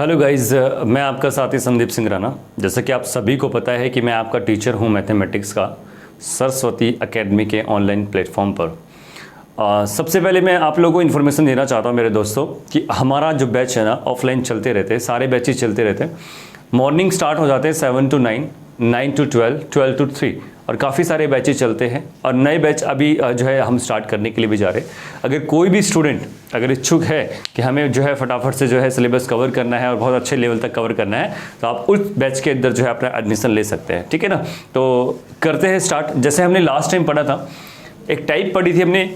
Hello guys, मैं आपका साथी संदीप सिंह राणा। जैसा कि आप सभी को पता है कि मैं आपका टीचर हूं मैथमेटिक्स का सरस्वती एकेडमी के ऑनलाइन प्लेटफॉर्म पर। सबसे पहले मैं आप लोगों को इन्फॉर्मेशन देना चाहता हूं मेरे दोस्तों कि हमारा जो बैच है ना ऑफलाइन चलते रहते हैं, सारे बैचेज चलते रहते हैं। मॉर्निंग स्टार्ट हो जाते हैं 7 to 9, 9 to 12, 12 to 3 और काफ़ी सारे बैचेज चलते हैं और नए बैच अभी जो है हम स्टार्ट करने के लिए भी जा रहे हैं। अगर कोई भी स्टूडेंट अगर इच्छुक है कि हमें जो है फटाफट से जो है सिलेबस कवर करना है और बहुत अच्छे लेवल तक कवर करना है तो आप उस बैच के अंदर जो है अपना एडमिशन ले सकते हैं। ठीक है ना, तो करते हैं स्टार्ट। जैसे हमने लास्ट टाइम पढ़ा था, एक टाइप पढ़ी थी हमने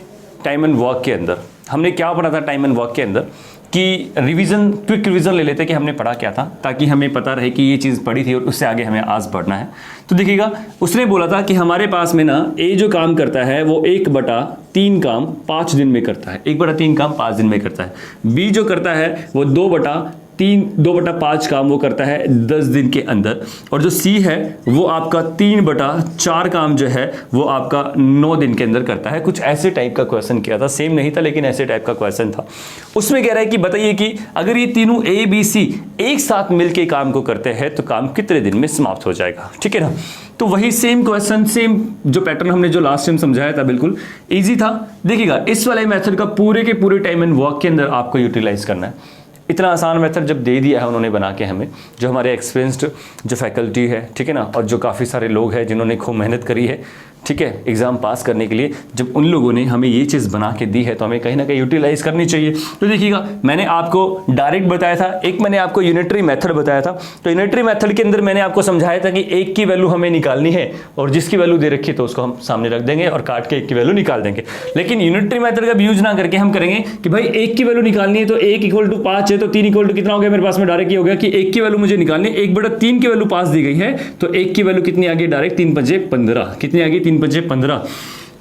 टाइम एंड वर्क के अंदर। हमने क्या पढ़ा था टाइम एंड वर्क के अंदर कि रिवीजन, क्विक रिवीजन ले लेते कि हमने पढ़ा क्या था, ताकि हमें पता रहे कि ये चीज़ पढ़ी थी और उससे आगे हमें आज बढ़ना है। तो देखिएगा, उसने बोला था कि हमारे पास में ना ए जो काम करता है वो 1/3 काम 5 दिन में करता है, 1/3 काम 5 दिन में करता है। बी जो करता है वो 2/5 काम वो करता है 10 दिन के अंदर। और जो सी है वो आपका 3/4 काम जो है वो आपका 9 दिन के अंदर करता है। कुछ ऐसे टाइप का क्वेश्चन किया था, सेम नहीं था लेकिन ऐसे टाइप का क्वेश्चन था। उसमें कह रहा है कि बताइए कि अगर ये तीनों ए बी सी एक साथ मिलके काम को करते हैं तो काम कितने दिन में समाप्त हो जाएगा। ठीक है ना, तो वही सेम क्वेश्चन, सेम जो पैटर्न हमने जो लास्ट टाइम समझाया था, बिल्कुल इजी था। देखिएगा, इस वाले मेथड का पूरे के पूरे टाइम एंड वर्क के अंदर आपको यूटिलाइज करना है। इतना आसान मेथड जब दे दिया है उन्होंने बना के हमें, जो हमारे एक्सपीरियंस्ड जो फैकल्टी है, ठीक है ना, और जो काफ़ी सारे लोग हैं जिन्होंने खूब मेहनत करी है, ठीक है, एग्जाम पास करने के लिए, जब उन लोगों ने हमें ये चीज़ बना के दी है तो हमें कहीं ना कहीं यूटिलाइज करनी चाहिए। तो देखिएगा, मैंने आपको डायरेक्ट बताया था, एक मैंने आपको यूनिटरी मेथड बताया था। तो यूनिटरी मेथड के अंदर मैंने आपको समझाया था कि एक की वैल्यू हमें निकालनी है और जिसकी वैल्यू दे रखी है तो उसको हम सामने रख देंगे और काट के एक की वैल्यू निकाल देंगे। लेकिन यूनिटरी मेथड का यूज ना करके हम करेंगे कि भाई एक की वैल्यू निकालनी है तो 1 = 5 है तो 3 = कितना हो गया मेरे पास में, डायरेक्ट ये हो गया कि एक की वैल्यू मुझे निकालनी है, 1/3 की वैल्यू 5 दी गई है तो एक की वैल्यू कितनी आ गई, डायरेक्ट 3 × 5 = 15। कितनी आ गई, 3 × 5 = 15।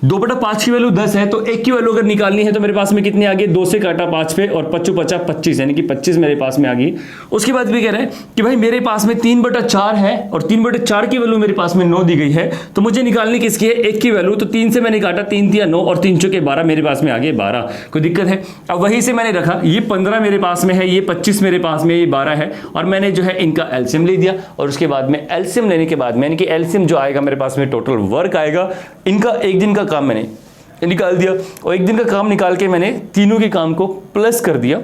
2/5 की वैल्यू 10 है तो एक की वैल्यू अगर निकालनी है तो मेरे पास में कितनी आ गई, 2 से काटा 5 पे और 5 × 5 = 25, यानी कि 25 मेरे पास में आ गई। उसके बाद भी कह रहे हैं कि भाई मेरे पास में 3/4 है और 3/4 की वैल्यू मेरे पास में 9 दी गई है तो मुझे निकालनी किसकी है, एक की वैल्यू। तो 3 से मैंने काटा, 3 × 3 = 9 और 3 × 4 = 12, मेरे पास में आ गए 12। कोई दिक्कत है? अब वहीं से मैंने रखा, ये 15 मेरे पास में है, ये 25 मेरे पास में, ये 12 है और मैंने जो है इनका एलसीएम ले दिया। और उसके बाद में एलसीएम लेने के बाद में, यानी कि एलसीएम जो आएगा मेरे पास में टोटल वर्क आएगा, इनका एक दिन का काम मैंने निकाल दिया और एक दिन का काम निकाल के मैंने तीनों के काम को प्लस कर दिया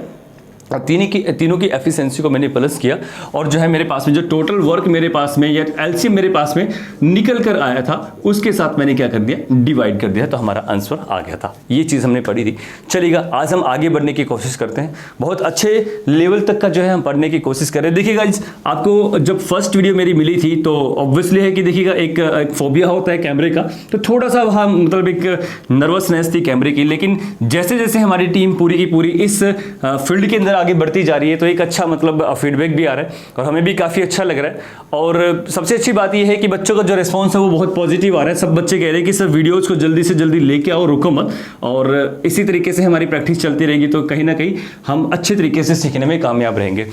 और तीनों की एफिशिएंसी को मैंने प्लस किया और जो है मेरे पास में जो टोटल वर्क मेरे पास में या एलसीएम मेरे पास में निकल कर आया था उसके साथ मैंने क्या कर दिया, डिवाइड कर दिया, तो हमारा आंसर आ गया था। ये चीज़ हमने पढ़ी थी। चलिएगा, आज हम आगे बढ़ने की कोशिश करते हैं, बहुत अच्छे लेवल तक का जो है हम पढ़ने की कोशिश कर रहे हैं। देखिएगा, आपको जब फर्स्ट वीडियो मेरी मिली थी तो ऑब्वियसली है कि देखिएगा एक फोबिया होता है कैमरे का, तो थोड़ा सा वहाँ मतलब एक नर्वसनेस थी कैमरे की। लेकिन जैसे जैसे हमारी टीम पूरी की पूरी इस फील्ड के अंदर आगे बढ़ती जा रही है तो एक अच्छा मतलब फीडबैक भी आ रहा है और हमें भी काफ़ी अच्छा लग रहा है। और सबसे अच्छी बात यह है कि बच्चों का जो रिस्पांस है वो बहुत पॉजिटिव आ रहा है। सब बच्चे कह रहे हैं कि सर वीडियोज़ को जल्दी से जल्दी लेके आओ, रुको मत, और इसी तरीके से हमारी प्रैक्टिस चलती रहेगी तो कहीं ना कहीं हम अच्छे तरीके से सीखने में कामयाब रहेंगे।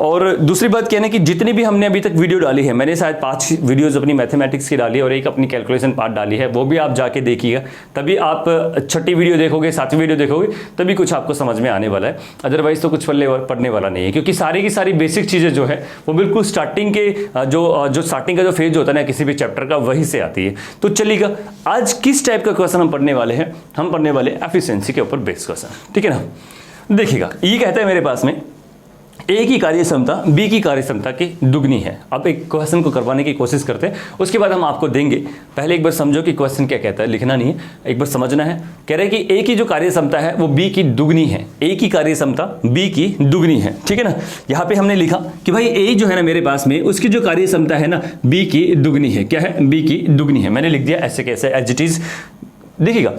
और दूसरी बात कहना कि जितनी भी हमने अभी तक वीडियो डाली है, मैंने शायद 5 वीडियोस अपनी मैथमेटिक्स की डाली है और एक अपनी कैलकुलेशन पार्ट डाली है, वो भी आप जाके देखिएगा, तभी आप 6ठी वीडियो देखोगे, 7वीं वीडियो देखोगे, तभी कुछ आपको समझ में आने वाला है। अदरवाइज तो कुछ पढ़ने वाला नहीं है, क्योंकि सारी की सारी बेसिक चीज़ें जो है वो बिल्कुल स्टार्टिंग के जो स्टार्टिंग का जो फेज होता है ना किसी भी चैप्टर का, वहीं से आती है। तो चलिएगा, आज किस टाइप का क्वेश्चन हम पढ़ने वाले हैं, हम पढ़ने वाले एफिशिएंसी के ऊपर बेस्ड क्वेश्चन। ठीक है ना, देखिएगा, ये कहता है मेरे पास में ए की कार्य क्षमता बी की कार्य क्षमता की दुगनी है। अब एक क्वेश्चन को करवाने की कोशिश करते हैं, उसके बाद हम आपको देंगे। पहले एक बार समझो कि क्वेश्चन क्या कहता है, लिखना नहीं है, एक बार समझना है। कह रहे हैं कि ए की जो कार्य क्षमता है वो बी की दुगनी है, ए की कार्य क्षमता बी की दुगनी है। ठीक है ना, यहाँ पे हमने लिखा कि भाई ए जो है ना मेरे पास में, उसकी जो कार्य क्षमता है ना बी की दुगनी है। क्या है? बी की दुगनी है। मैंने लिख दिया ऐसे कैसे, एज इट इज। देखिएगा,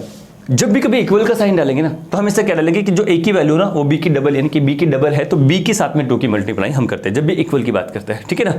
जब भी कभी इक्वल का साइन डालेंगे ना तो हम इससे क्या डालेंगे कि जो ए की वैल्यू ना वो बी की डबल, यानी कि बी की डबल है तो बी के साथ में 2 की मल्टीप्लाई हम करते हैं जब भी इक्वल की बात करते हैं। ठीक है ना,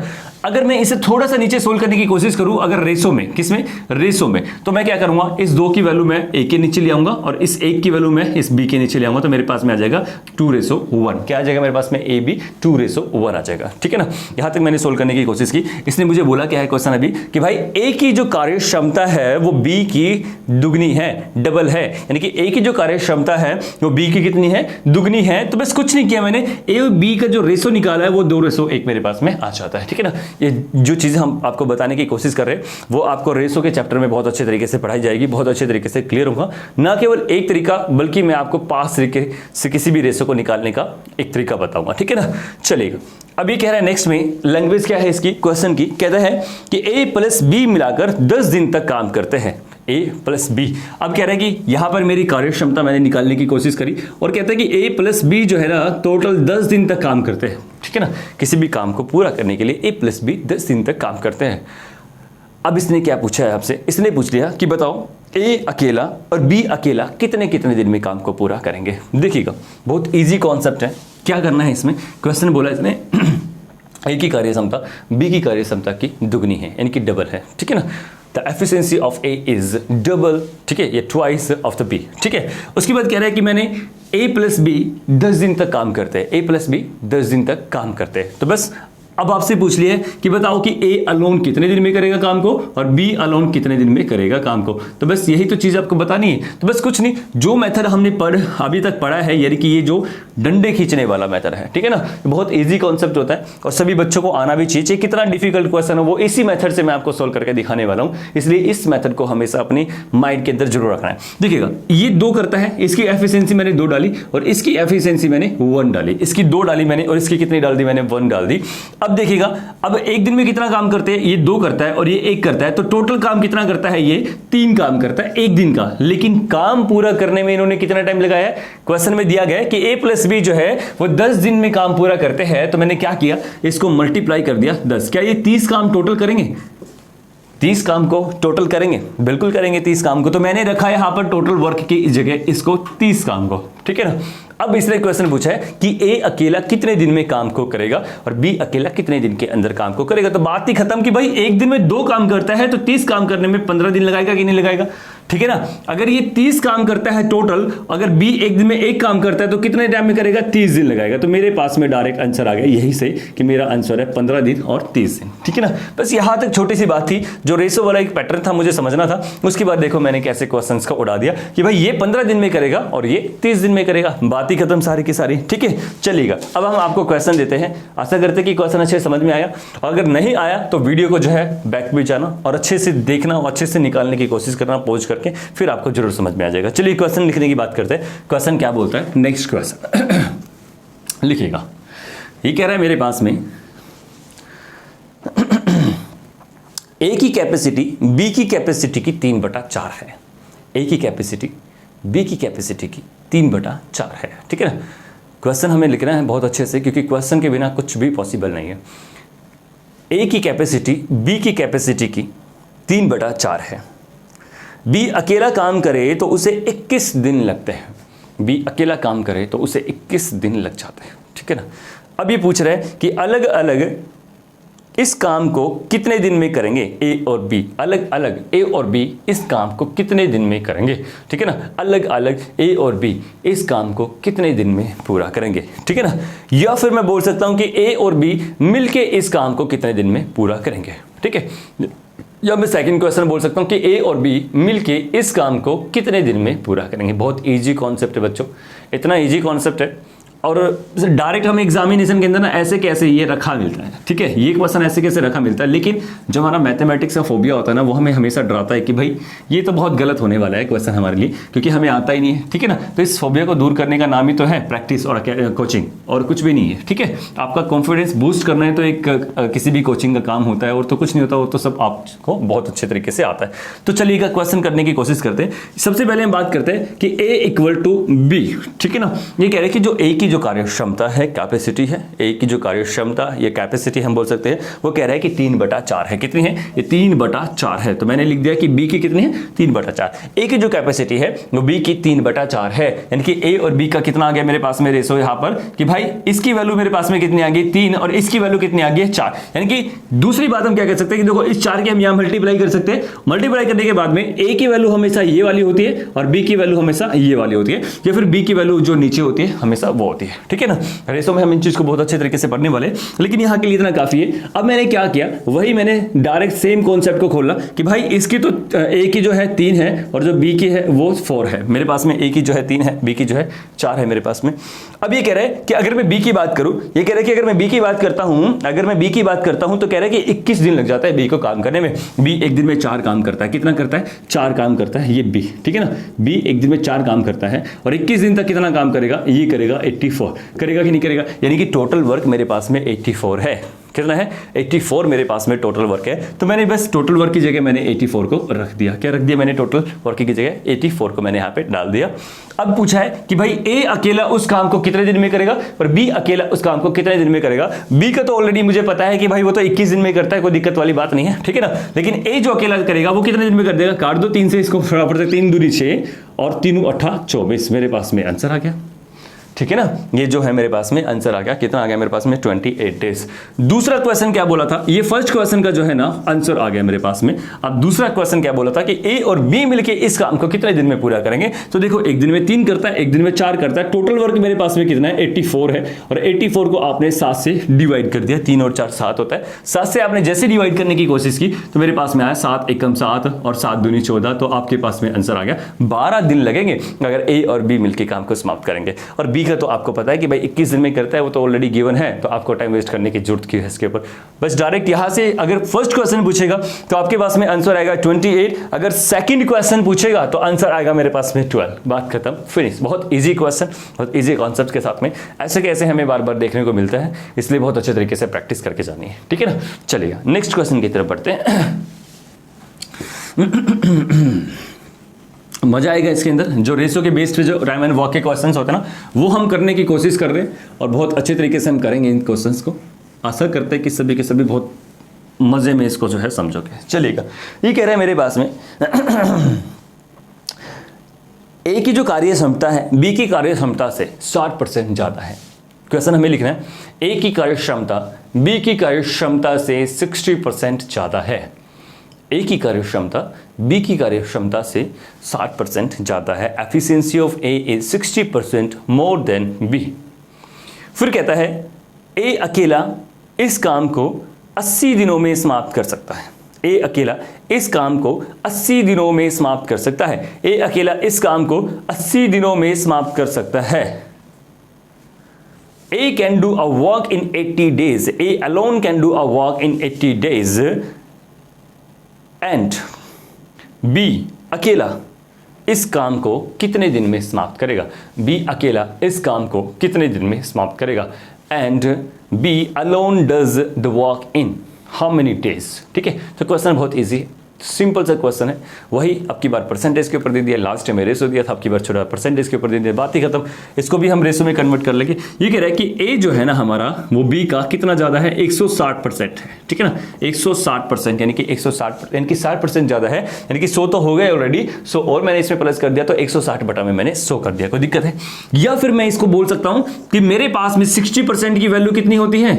अगर मैं इसे थोड़ा सा नीचे सोल्व करने की कोशिश करूं, अगर रेशो में, किसमें, रेशो में, तो मैं क्या करूंगा, इस 2 की वैल्यू मैं ए के नीचे ले आऊंगा और इस 1 की वैल्यू मैं इस बी के नीचे ले आऊंगा, तो मेरे पास में आ जाएगा 2:1। क्या आ जाएगा मेरे पास में, ए बी 2:1 आ जाएगा। ठीक है ना, यहां तक मैंने सोल्व करने की कोशिश की। इसने मुझे बोला क्या है क्वेश्चन अभी कि भाई ए की जो कार्य क्षमता है वो बी की दुगनी है, डबल है, यानी कि ए की जो कार्य क्षमता है वो बी की कितनी है, दुगनी है। तो बस कुछ नहीं किया मैंने, ए और बी का जो रेशो निकाला है वो 2:1 मेरे पास में आ जाता है, ठीक है ना। ये जो चीजें हम आपको बताने की कोशिश कर रहे हैं वो आपको रेशो के चैप्टर में बहुत अच्छे तरीके से पढ़ाई जाएगी, बहुत अच्छे तरीके से क्लियर होगा। ना केवल एक तरीका बल्कि मैं आपको 5 तरीके से किसी भी रेशो को निकालने का एक तरीका बताऊंगा, ठीक है ना। चलिएगा, अभी कह रहा है नेक्स्ट में लैंग्वेज क्या है इसकी क्वेश्चन की, कहता है कि ए प्लस बी मिलाकर 10 दिन तक काम करते हैं, ए प्लस बी। अब कह रहा है कि यहां पर मेरी कार्य क्षमता मैंने निकालने की कोशिश करी और कहता है कि ए प्लस बी जो है ना टोटल 10 दिन तक काम करते हैं, ठीक है ना। किसी भी काम को पूरा करने के लिए ए प्लस बी 10 दिन तक काम करते हैं। अब इसने क्या पूछा है आपसे, इसने पूछ लिया कि बताओ ए अकेला और बी अकेला कितने कितने दिन में काम को पूरा करेंगे। देखिएगा, बहुत इजी कॉन्सेप्ट है। क्या करना है इसमें, क्वेश्चन बोला इसने ए की कार्य क्षमता बी की कार्य क्षमता की दुगनी है, यानी कि डबल है, ठीक है ना। The efficiency of A is double, ठीक है, ये ट्वाइस ऑफ द बी, ठीक है। उसके बाद कह रहा है कि मैंने ए प्लस बी 10 दिन तक काम करते हैं, ए प्लस बी 10 दिन तक काम करते हैं। तो बस अब आपसे पूछ लिया कि बताओ कि ए अलोन कितने दिन में करेगा काम को और बी अलोन कितने दिन में करेगा काम को। तो बस यही तो चीज आपको बतानी है। तो बस कुछ नहीं, जो मेथड हमने अभी तक पढ़ा है, यानी कि ये जो डंडे खींचने वाला मेथड है, ठीक है ना, बहुत इजी कॉन्सेप्ट होता है और सभी बच्चों को आना भी चाहिए। कितना डिफिकल्ट क्वेश्चन है वो इसी मेथड से मैं आपको सोल्व करके दिखाने वाला हूं, इसलिए इस मेथड को हमेशा अपनी माइंड के अंदर जरूर रखना है। देखिएगा, ये 2 करता है, इसकी एफिशिएंसी मैंने 2 डाली और इसकी एफिशिएंसी मैंने 1 डाली, इसकी 2 डाली मैंने और इसकी कितनी डाल दी मैंने, 1 डाल दी। अब देखिएगा, अब एक दिन में कितना काम करते हैं, ये 2 करता है और ये 1 करता है, तो टोटल काम कितना करता है, ये 3 काम करता है एक दिन का। लेकिन काम पूरा करने में इन्होंने कितना टाइम लगाया है, क्वेश्चन में दिया गया है कि ए प्लस बी जो है वो 10 दिन में काम पूरा करते हैं। तो मैंने क्या किया, इसको मल्टीप्लाई कर दिया 10। क्या ये 30 काम टोटल करेंगे, 30 काम को टोटल करेंगे, बिल्कुल करेंगे 30 काम को। तो मैंने रखा है यहां पर टोटल वर्क की जगह इसको 30 काम को, ठीक है ना। अब इसने क्वेश्चन पूछा है कि ए अकेला कितने दिन में काम को करेगा और बी अकेला कितने दिन के अंदर काम को करेगा। तो बात ही खत्म कि भाई एक दिन में 2 काम करता है तो 30 काम करने में 15 दिन लगाएगा कि नहीं लगाएगा, ठीक है ना। अगर ये 30 काम करता है टोटल, अगर बी एक दिन में 1 काम करता है तो कितने टाइम में करेगा, 30 दिन लगाएगा। तो मेरे पास में डायरेक्ट आंसर आ गया यही से कि मेरा आंसर है 15 दिन और 30 दिन, ठीक है ना। बस यहां तक छोटी सी बात थी, जो रेशो वाला एक पैटर्न था मुझे समझना था। उसके बाद देखो मैंने कैसे क्वेश्चंस का उड़ा दिया कि भाई ये 15 दिन में करेगा और ये 30 दिन में करेगा, बात ही खत्म सारी की सारी, ठीक है। चलिएगा, अब हम आपको क्वेश्चन देते हैं। आशा करते हैं कि क्वेश्चन अच्छे समझ में आया, और अगर नहीं आया तो वीडियो को जो है बैक भी जाना और अच्छे से देखना और अच्छे से निकालने की कोशिश करना पॉज करके, फिर आपको जरूर समझ में आ जाएगा। चलिए क्वेश्चन लिखने की बात करते हैं। क्वेश्चन क्या बोलता है, नेक्स्ट क्वेश्चन लिखिएगा। ये कह रहा है मेरे पास में ए की कैपेसिटी बी की कैपेसिटी की 3/4 है। ए की कैपेसिटी बी की कैपेसिटी की 3/4 है, ठीक है ना। क्वेश्चन हमें लिखना है बहुत अच्छे से, क्योंकि क्वेश्चन के बिना कुछ भी पॉसिबल नहीं है। ए की कैपेसिटी बी की कैपेसिटी की 3/4 है। बी अकेला काम करे तो उसे 21 दिन लगते हैं। बी अकेला काम करे तो उसे 21 दिन लग जाते हैं, ठीक है ना। अब ये पूछ रहे हैं कि अलग अलग इस काम को कितने दिन में करेंगे, ए और बी अलग अलग, ए और बी इस काम को कितने दिन में करेंगे, ठीक है ना। अलग अलग ए और बी इस काम को कितने दिन में पूरा करेंगे, ठीक है ना। या फिर मैं बोल सकता हूं कि ए और बी मिलके इस काम को कितने दिन में पूरा करेंगे, ठीक है। या मैं सेकंड क्वेश्चन बोल सकता हूं कि ए और बी मिलके इस काम को कितने दिन में पूरा करेंगे। बहुत इजी कॉन्सेप्ट है बच्चों, इतना इजी कॉन्सेप्ट है और डायरेक्ट हमें एग्जामिनेशन के अंदर ना ऐसे कैसे ये रखा मिलता है, ठीक है। ये क्वेश्चन ऐसे कैसे रखा मिलता है, लेकिन जो हमारा मैथमेटिक्स का फोबिया होता है ना, वो हमें हमेशा डराता है कि भाई ये तो बहुत गलत होने वाला है क्वेश्चन हमारे लिए, क्योंकि हमें आता ही नहीं है, ठीक है ना। तो इस फोबिया को दूर करने का नाम ही तो है प्रैक्टिस और कोचिंग, और कुछ भी नहीं है, ठीक है। आपका कॉन्फिडेंस बूस्ट करना है तो एक किसी भी कोचिंग का काम होता है, और तो कुछ नहीं होता, वो तो सब आपको बहुत अच्छे तरीके से आता है। तो चलिएगा क्वेश्चन करने की कोशिश करते हैं। सबसे पहले हम बात करते हैं कि ए इक्वल टू बी, ठीक है ना। ये कह रहे हैं कि जो ए की जो कार्य क्षमता है, कैपेसिटी है, ए की जो कार्य क्षमता या कैपेसिटी हम बोल सकते हैं, वो कह रहा है कि 3/4 है। कितनी है, ये 3/4 है। तो मैंने लिख दिया कि बी की कितनी है, 3/4। ए की जो कैपेसिटी है वो बी की 3/4 है, यानी कि ए और बी का कितना आ गया मेरे पास में रेशो यहां पर कि भाई इसकी वैल्यू मेरे पास में कितनी आ गई 3 और इसकी वैल्यू कितनी आ गई 4। यानी कि दूसरी बात हम क्या कह सकते हैं कि देखो इस 4 के हम यहां मल्टीप्लाई कर सकते हैं। मल्टीप्लाई करने के बाद में ए की वैल्यू हमेशा ये वाली होती है और बी की वैल्यू हमेशा ये वाली होती है, या फिर बी की वैल्यू जो नीचे होती है हमेशा वो होती है। होती है, ठीक है ना। रेशो में हम इन चीज को बहुत अच्छे तरीके से पढ़ने वाले, लेकिन यहाँ के लिए इतना काफी है। अब मैंने क्या किया, वही मैंने डायरेक्ट सेम कॉन्सेप्ट को खोला कि भाई इसकी तो ए की जो है 3 है और जो बी की है वो 4 है। मेरे पास में ए की जो है 3 है, बी की जो है 4 है मेरे पास में। अब ये कह रहा है कि अगर मैं बी की बात करूं, ये कह रहा है कि अगर मैं बी की बात करता हूं, अगर मैं बी की बात करता हूं तो कह रहा है कि 21 दिन लग जाता है बी को काम करने में। बी एक दिन में 4 काम करता है, कितना करता है, 4 काम करता है ये बी, ठीक है ना। बी एक दिन में 4 काम करता है और 21 दिन तक कितना काम करेगा, ये करेगा 84, करेगा कि नहीं करेगा, यानी कि टोटल वर्क मेरे पास में 84 है। कितना है, 84 मेरे पास में टोटल वर्क है। तो मैंने बस टोटल वर्क की जगह मैंने 84 को रख दिया। क्या रख दिया मैंने, टोटल वर्क की जगह 84 को मैंने यहाँ पे डाल दिया। अब पूछा है कि भाई ए अकेला उस काम को कितने दिन में करेगा और बी अकेला उस काम को कितने दिन में करेगा। बी का तो ऑलरेडी मुझे पता है कि भाई वो तो 21 दिन में करता है, कोई दिक्कत वाली बात नहीं है, ठीक है ना। लेकिन ए जो अकेला करेगा वो कितने दिन में कर देगा, काट दो 3 से इसको, बराबर से 3 दूनी 6 और 3 8 24, मेरे पास में आंसर आ गया, ठीक है ना। ये जो है मेरे पास में आंसर आ गया, कितना आ गया मेरे पास में 28 डेज। दूसरा क्वेश्चन क्या बोला था, ये फर्स्ट क्वेश्चन का जो है ना आंसर आ गया मेरे पास में। अब दूसरा क्वेश्चन क्या बोला था कि ए और बी मिलके इस काम को कितने दिन में पूरा करेंगे। तो देखो एक दिन में 3 करता है, एक दिन में 4 करता है, टोटल वर्क मेरे पास में कितना है 84 है और 84 को आपने 7 से डिवाइड कर दिया, 3 और 4 7 होता है। 7 से आपने जैसे डिवाइड करने की कोशिश की तो मेरे पास में आया 7 एकम 7 और 7 दूनी 14, तो आपके पास में आंसर आ गया 12 दिन लगेंगे अगर ए और बी मिलके काम को समाप्त करेंगे। और बी का तो आपको पता है कि भाई 21 दिन में करता है, वो तो ऑलरेडी गिवन है, तो आपको टाइम वेस्ट करने की जरूरत क्यों है इसके ऊपर। बस डायरेक्ट यहां से अगर फर्स्ट क्वेश्चन पूछेगा तो आपके पास में आंसर आएगा 28, अगर सेकंड क्वेश्चन पूछेगा तो आंसर आएगा मेरे पास में 12। बात खत्म, फिनिश। बहुत इजी क्वेश्चन, बहुत इजी कॉन्सेप्ट के साथ में ऐसे कैसे हमें बार बार देखने को मिलता है, इसलिए बहुत अच्छे तरीके से प्रैक्टिस करके जानी है, ठीक है ना। चलिए नेक्स्ट क्वेश्चन की तरफ बढ़ते हैं। मजा आएगा इसके अंदर। जो रेशो के बेस्ड पे जो राइम एंड वॉक के क्वेश्चंस होते हैं ना, वो हम करने की कोशिश कर रहे हैं और बहुत अच्छे तरीके से हम करेंगे इन क्वेश्चंस को। आशा करते हैं कि सभी के सभी बहुत मजे में इसको जो है समझोगे। चलिएगा, ये कह रहे हैं मेरे पास में ए की जो कार्य क्षमता है बी की कार्य क्षमता से 60% ज्यादा है। क्वेश्चन हमें लिखना है ए की कार्य क्षमता बी की कार्य क्षमता से 60% ज्यादा है। ए की कार्य क्षमता बी की कार्य क्षमता से 60% ज्यादा है। Efficiency of A is 60% more than B. फिर कहता है ए अकेला इस काम को 80 दिनों में समाप्त कर सकता है। ए अकेला इस काम को 80 दिनों में समाप्त कर सकता है। ए अकेला इस काम को 80 दिनों में समाप्त कर सकता है। A can do a work in 80 days. A alone can do a work in 80 days. And B अकेला इस काम को कितने दिन में समाप्त करेगा। B अकेला इस काम को कितने दिन में समाप्त करेगा। And B alone does the work in how many days। ठीक है, तो क्वेश्चन बहुत इजी है, सिंपल सा क्वेश्चन है। वही आपकी बार परसेंटेज के ऊपर दे दिया, लास्ट में रेशो दिया था, आपकी बार छोटा परसेंटेज के ऊपर दे दिया, बात ही खत्म। इसको भी हम रेशो में कन्वर्ट कर लेंगे। ये कह रहा है कि ए जो है ना हमारा वो बी का कितना ज़्यादा है, 160% है। ठीक है ना, 160% यानी कि 160 यानी कि 60% ज़्यादा है, यानी कि 100 तो हो गए ऑलरेडी। 100 और मैंने इसमें प्लस कर दिया तो 160 बटा में मैंने 100 कर दिया। कोई दिक्कत है? या फिर मैं इसको बोल सकता हूँ कि मेरे पास में 60% की वैल्यू कितनी होती है,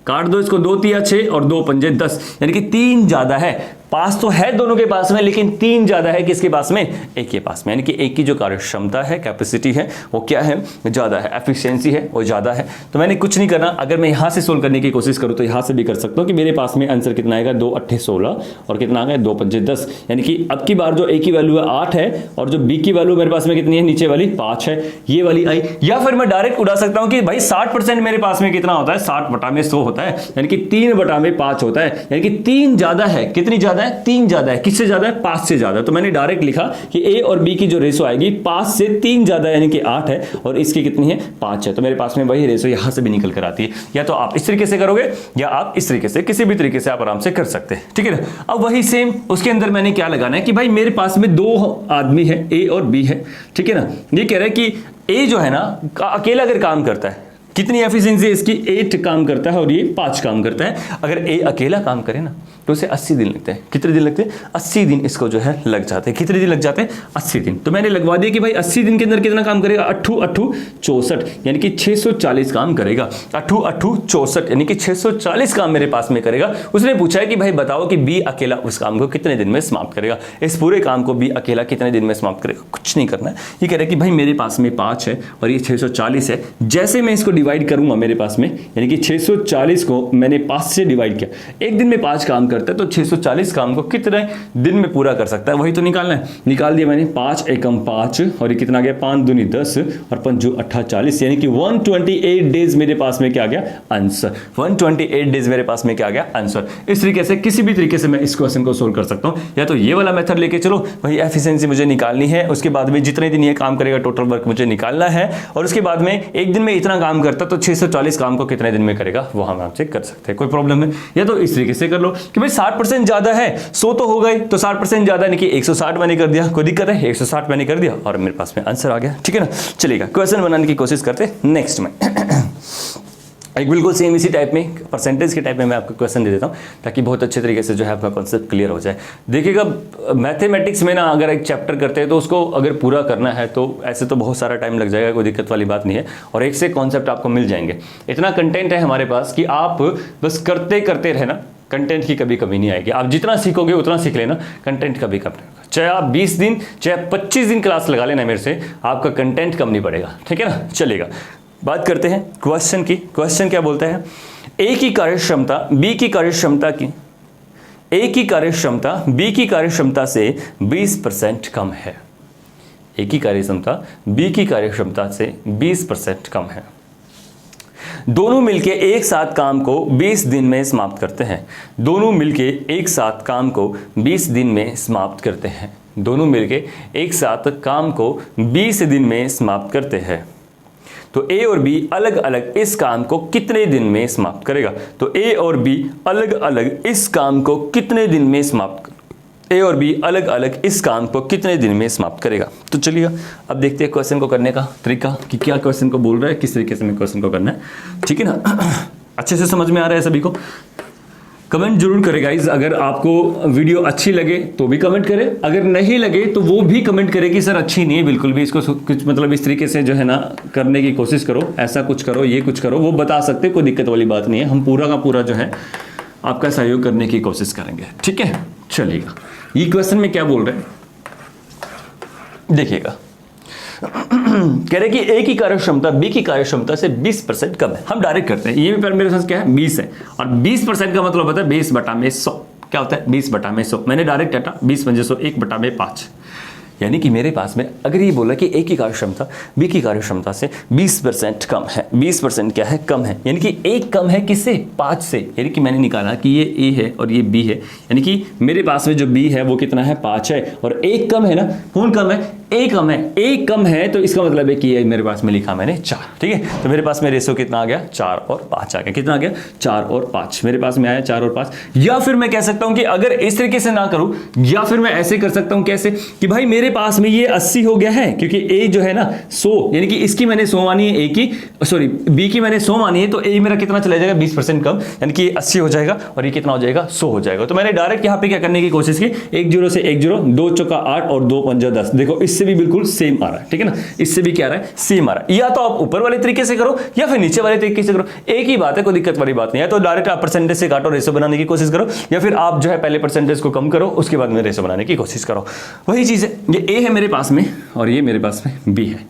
काट दो इसको, 2 तिया 6 और 2 पंजे 10, यानी कि 3 ज्यादा है। पास तो है दोनों के पास में, लेकिन 3 ज्यादा है किसके पास में, एक के पास में। यानी कि एक की जो कार्य क्षमता है, कैपेसिटी है, वो क्या है, ज्यादा है। एफिशिएंसी है वो ज्यादा है। तो मैंने कुछ नहीं करना, अगर मैं यहां से सोल्व करने की कोशिश करूं तो यहां से भी कर सकता हूं कि मेरे पास में आंसर कितना आएगा, 2 8 16 और कितना आ गया 2 पंजे 10। यानी कि अब की बार जो ए की वैल्यू है 8 है और जो बी की वैल्यू मेरे पास में कितनी है, नीचे वाली 5 है, ये वाली आई। या फिर मैं डायरेक्ट उड़ा सकता हूं कि भाई 60% मेरे पास में कितना होता है, 60 बटा में 100 होता है, यानी कि 3 बटा में 5 होता है। यानी कि 3 ज्यादा है। कितनी ज्यादा है, 3 ज्यादा है। किससे ज्यादा है, 5 से ज्यादा। तो मैंने डायरेक्ट लिखा कि ए और बी की जो रेशो आएगी 5 से 3 ज्यादा यानी कि 8 है और इसकी कितनी है, 5 है। तो मेरे पास में वही रेशो यहां से भी निकल कर आती है। या तो आप इस तरीके से करोगे या आप इस तरीके से, किसी भी तरीके से आप आराम से कर सकते हैं। ठीक है ना। अब वही सेम उसके अंदर मैंने क्या लगाना है कि भाई मेरे पास में 2 आदमी है, ए और बी है। ठीक है ना। ये कह रहा है कि ए जो है ना अकेला अगर काम करता है, कितनी एफिशिएंसी इसकी, 8 काम करता है और ये 5 काम करता है। अगर ए अकेला काम करे ना तो उसे 80 दिन लगते हैं। कितने दिन लगते हैं? 80 दिन इसको जो है लग जाते हैं। कितने दिन लग जाते हैं? 80 दिन। तो मैंने लगवा दिया कि भाई 80 दिन के अंदर कितना काम करेगा, 8 64 यानी कि 640 काम करेगा। 8 64 यानी कि 640 काम मेरे पास में करेगा। उसने पूछा है कि भाई बताओ कि बी अकेला उस काम को कितने दिन में समाप्त करेगा। इस पूरे काम को बी अकेला कितने दिन में समाप्त करेगा? कुछ नहीं करना है। ये कह रहा है कि भाई मेरे पास में 5 है और ये 640 है। जैसे मैं इसको डिवाइड करूंगा मेरे पास में, यानी कि 640 को मैंने 5 से डिवाइड किया, एक दिन में 5 काम करता है तो 640 काम को कितने दिन में पूरा कर सकता है, वही तो निकालना है। निकाल दिया मैंने, 5 एकम 5 और ये कितना गया, 5 दूनी 10 और 5 18 40 यानी कि 128 डेज मेरे पास में क्या आ गया, आंसर। 128 डेज मेरे पास में क्या आ गया, आंसर। इस तरीके से किसी भी तरीके से मैं इस क्वेश्चन को सोल्व कर सकता हूं। या तो ये वाला मेथड लेके चलो, वही एफिशिएंसी मुझे निकालनी है, उसके बाद में जितने दिन ये काम करेगा टोटल वर्क मुझे निकालना है, और उसके बाद में एक दिन में इतना काम करता तो 640 काम को कितने दिन में करेगा वो हम आपसे कर सकते हैं। कोई प्रॉब्लम है? या तो इस तरीके से कर लो कि भाई 60% ज्यादा है, 100 तो हो गए, तो 60% ज्यादा यानी कि 160 मैंने कर दिया। कोई दिक्कत है? 160 मैंने कर दिया और मेरे पास में आंसर आ गया। ठीक है ना, चलेगा। क्वेश्चन बनाने की कोशिश करते नेक्स्ट में। एक बिल्कुल सेम इसी टाइप में, परसेंटेज के टाइप में मैं आपको क्वेश्चन दे देता हूं ताकि बहुत अच्छे तरीके से जो है आपका कॉन्सेप्ट क्लियर हो जाए। देखिएगा, मैथमेटिक्स में ना अगर एक चैप्टर करते हैं तो उसको अगर पूरा करना है तो ऐसे तो बहुत सारा टाइम लग जाएगा, कोई दिक्कत वाली बात नहीं है, और एक से कॉन्सेप्ट आपको मिल जाएंगे। इतना कंटेंट है हमारे पास कि आप बस करते करते रहना, कंटेंट की कभी कमी नहीं आएगी। आप जितना सीखोगे उतना सीख लेना, कंटेंट कभी कम नहीं होगा। चाहे आप 20 दिन चाहे 25 दिन क्लास लगा लेना मेरे से, आपका कंटेंट कम नहीं पड़ेगा। ठीक है ना, चलेगा। बात करते हैं क्वेश्चन की। क्वेश्चन क्या बोलता है, ए की कार्यक्षमता बी की कार्यक्षमता की, ए की कार्यक्षमता बी की कार्यक्षमता से 20% कम है। ए की कार्यक्षमता बी की कार्यक्षमता से 20% कम है। दोनों मिलके एक साथ काम को 20 दिन में समाप्त करते हैं। दोनों मिलके एक साथ काम को 20 दिन में समाप्त करते हैं। दोनों मिलके एक साथ काम को 20 दिन में समाप्त करते हैं। तो ए और बी अलग अलग इस काम को कितने दिन में समाप्त करेगा? तो ए और बी अलग अलग इस काम को कितने दिन में समाप्त, ए और बी अलग अलग इस काम को कितने दिन में समाप्त करेगा? तो चलिए अब देखते हैं क्वेश्चन को करने का तरीका कि क्या क्वेश्चन को बोल रहा है, किस तरीके से मैं क्वेश्चन को करना है। ठीक है ना, अच्छे से समझ में आ रहा है सभी को? कमेंट जरूर करें गाइज। अगर आपको वीडियो अच्छी लगे तो भी कमेंट करें, अगर नहीं लगे तो वो भी कमेंट करें कि सर अच्छी नहीं है बिल्कुल भी, इसको कुछ मतलब इस तरीके से जो है ना करने की कोशिश करो, ऐसा कुछ करो, ये कुछ करो, वो बता सकते, कोई दिक्कत वाली बात नहीं है। हम पूरा का पूरा जो है आपका सहयोग करने की कोशिश करेंगे। ठीक है, चलिएगा। ये क्वेश्चन में क्या बोल रहे हैं देखिएगा, कह रहे कि ए की कार्यक्षमता बी की कार्यक्षमता से 20% कम है। हम डायरेक्ट करते हैं, ये मेरे पास क्या है 20 है, और 20% का मतलब होता है 20/100। क्या होता है 20/100? मैंने डायरेक्ट काटा, 20×100 1/5, यानी कि मेरे पास में अगर ये बोला कि ए की कार्यक्षमता बी की कार्यक्षमता से 20% कम है। 20% क्या है? कम है, यानी कि एक कम है किससे? 5 से। यानी कि मैंने निकाला कि ये ए है और ये बी है, यानी कि मेरे पास में जो बी है वो कितना है? 5 है, और एक कम है ना। कौन कम है? एक कम है। एक कम है तो इसका मतलब है कि ये मेरे पास में लिखा मैंने 4। ठीक है, तो मेरे पास में रेशो कितना आ गया? 4 और 5 आ गया। कितना आ गया? 4 और 5 मेरे पास में आया, 4 और 5। या फिर मैं कह सकता हूं कि अगर इस तरीके से ना करूं, या फिर मैं ऐसे कर सकता हूं, कैसे कि भाई मेरे पास में ये 80 हो गया है, क्योंकि ए जो है ना 100, यानी कि इसकी मैंने 100 मानी है, ए की सॉरी बी की मैंने 100 मानी है, तो ए मेरा कितना चला जाएगा? 20% कम, यानी कि 80 हो जाएगा और ये कितना हो जाएगा? 100 हो जाएगा। तो मैंने डायरेक्ट यहाँ पे क्या करने की कोशिश की, 1 0 से 1 0, 2 चौका 8 और 2 पंजा 10। देखो इससे भी बिल्कुल सेम आ रहा है। ठीक है ना, इससे भी क्या आ रहा है? सेम आ रहा है। या तो आप ऊपर वाले तरीके से करो या फिर नीचे वाले तरीके से करो, एक ही बात है, कोई दिक्कत वाली बात नहीं है। तो डायरेक्ट आप परसेंटेज से काटो, रेशो बनाने की कोशिश करो, या फिर आप जो है पहले परसेंटेज को कम करो, उसके बाद में रेशो बनाने की कोशिश करो। वही चीज है, ये ए है मेरे पास में और ये मेरे पास में बी है।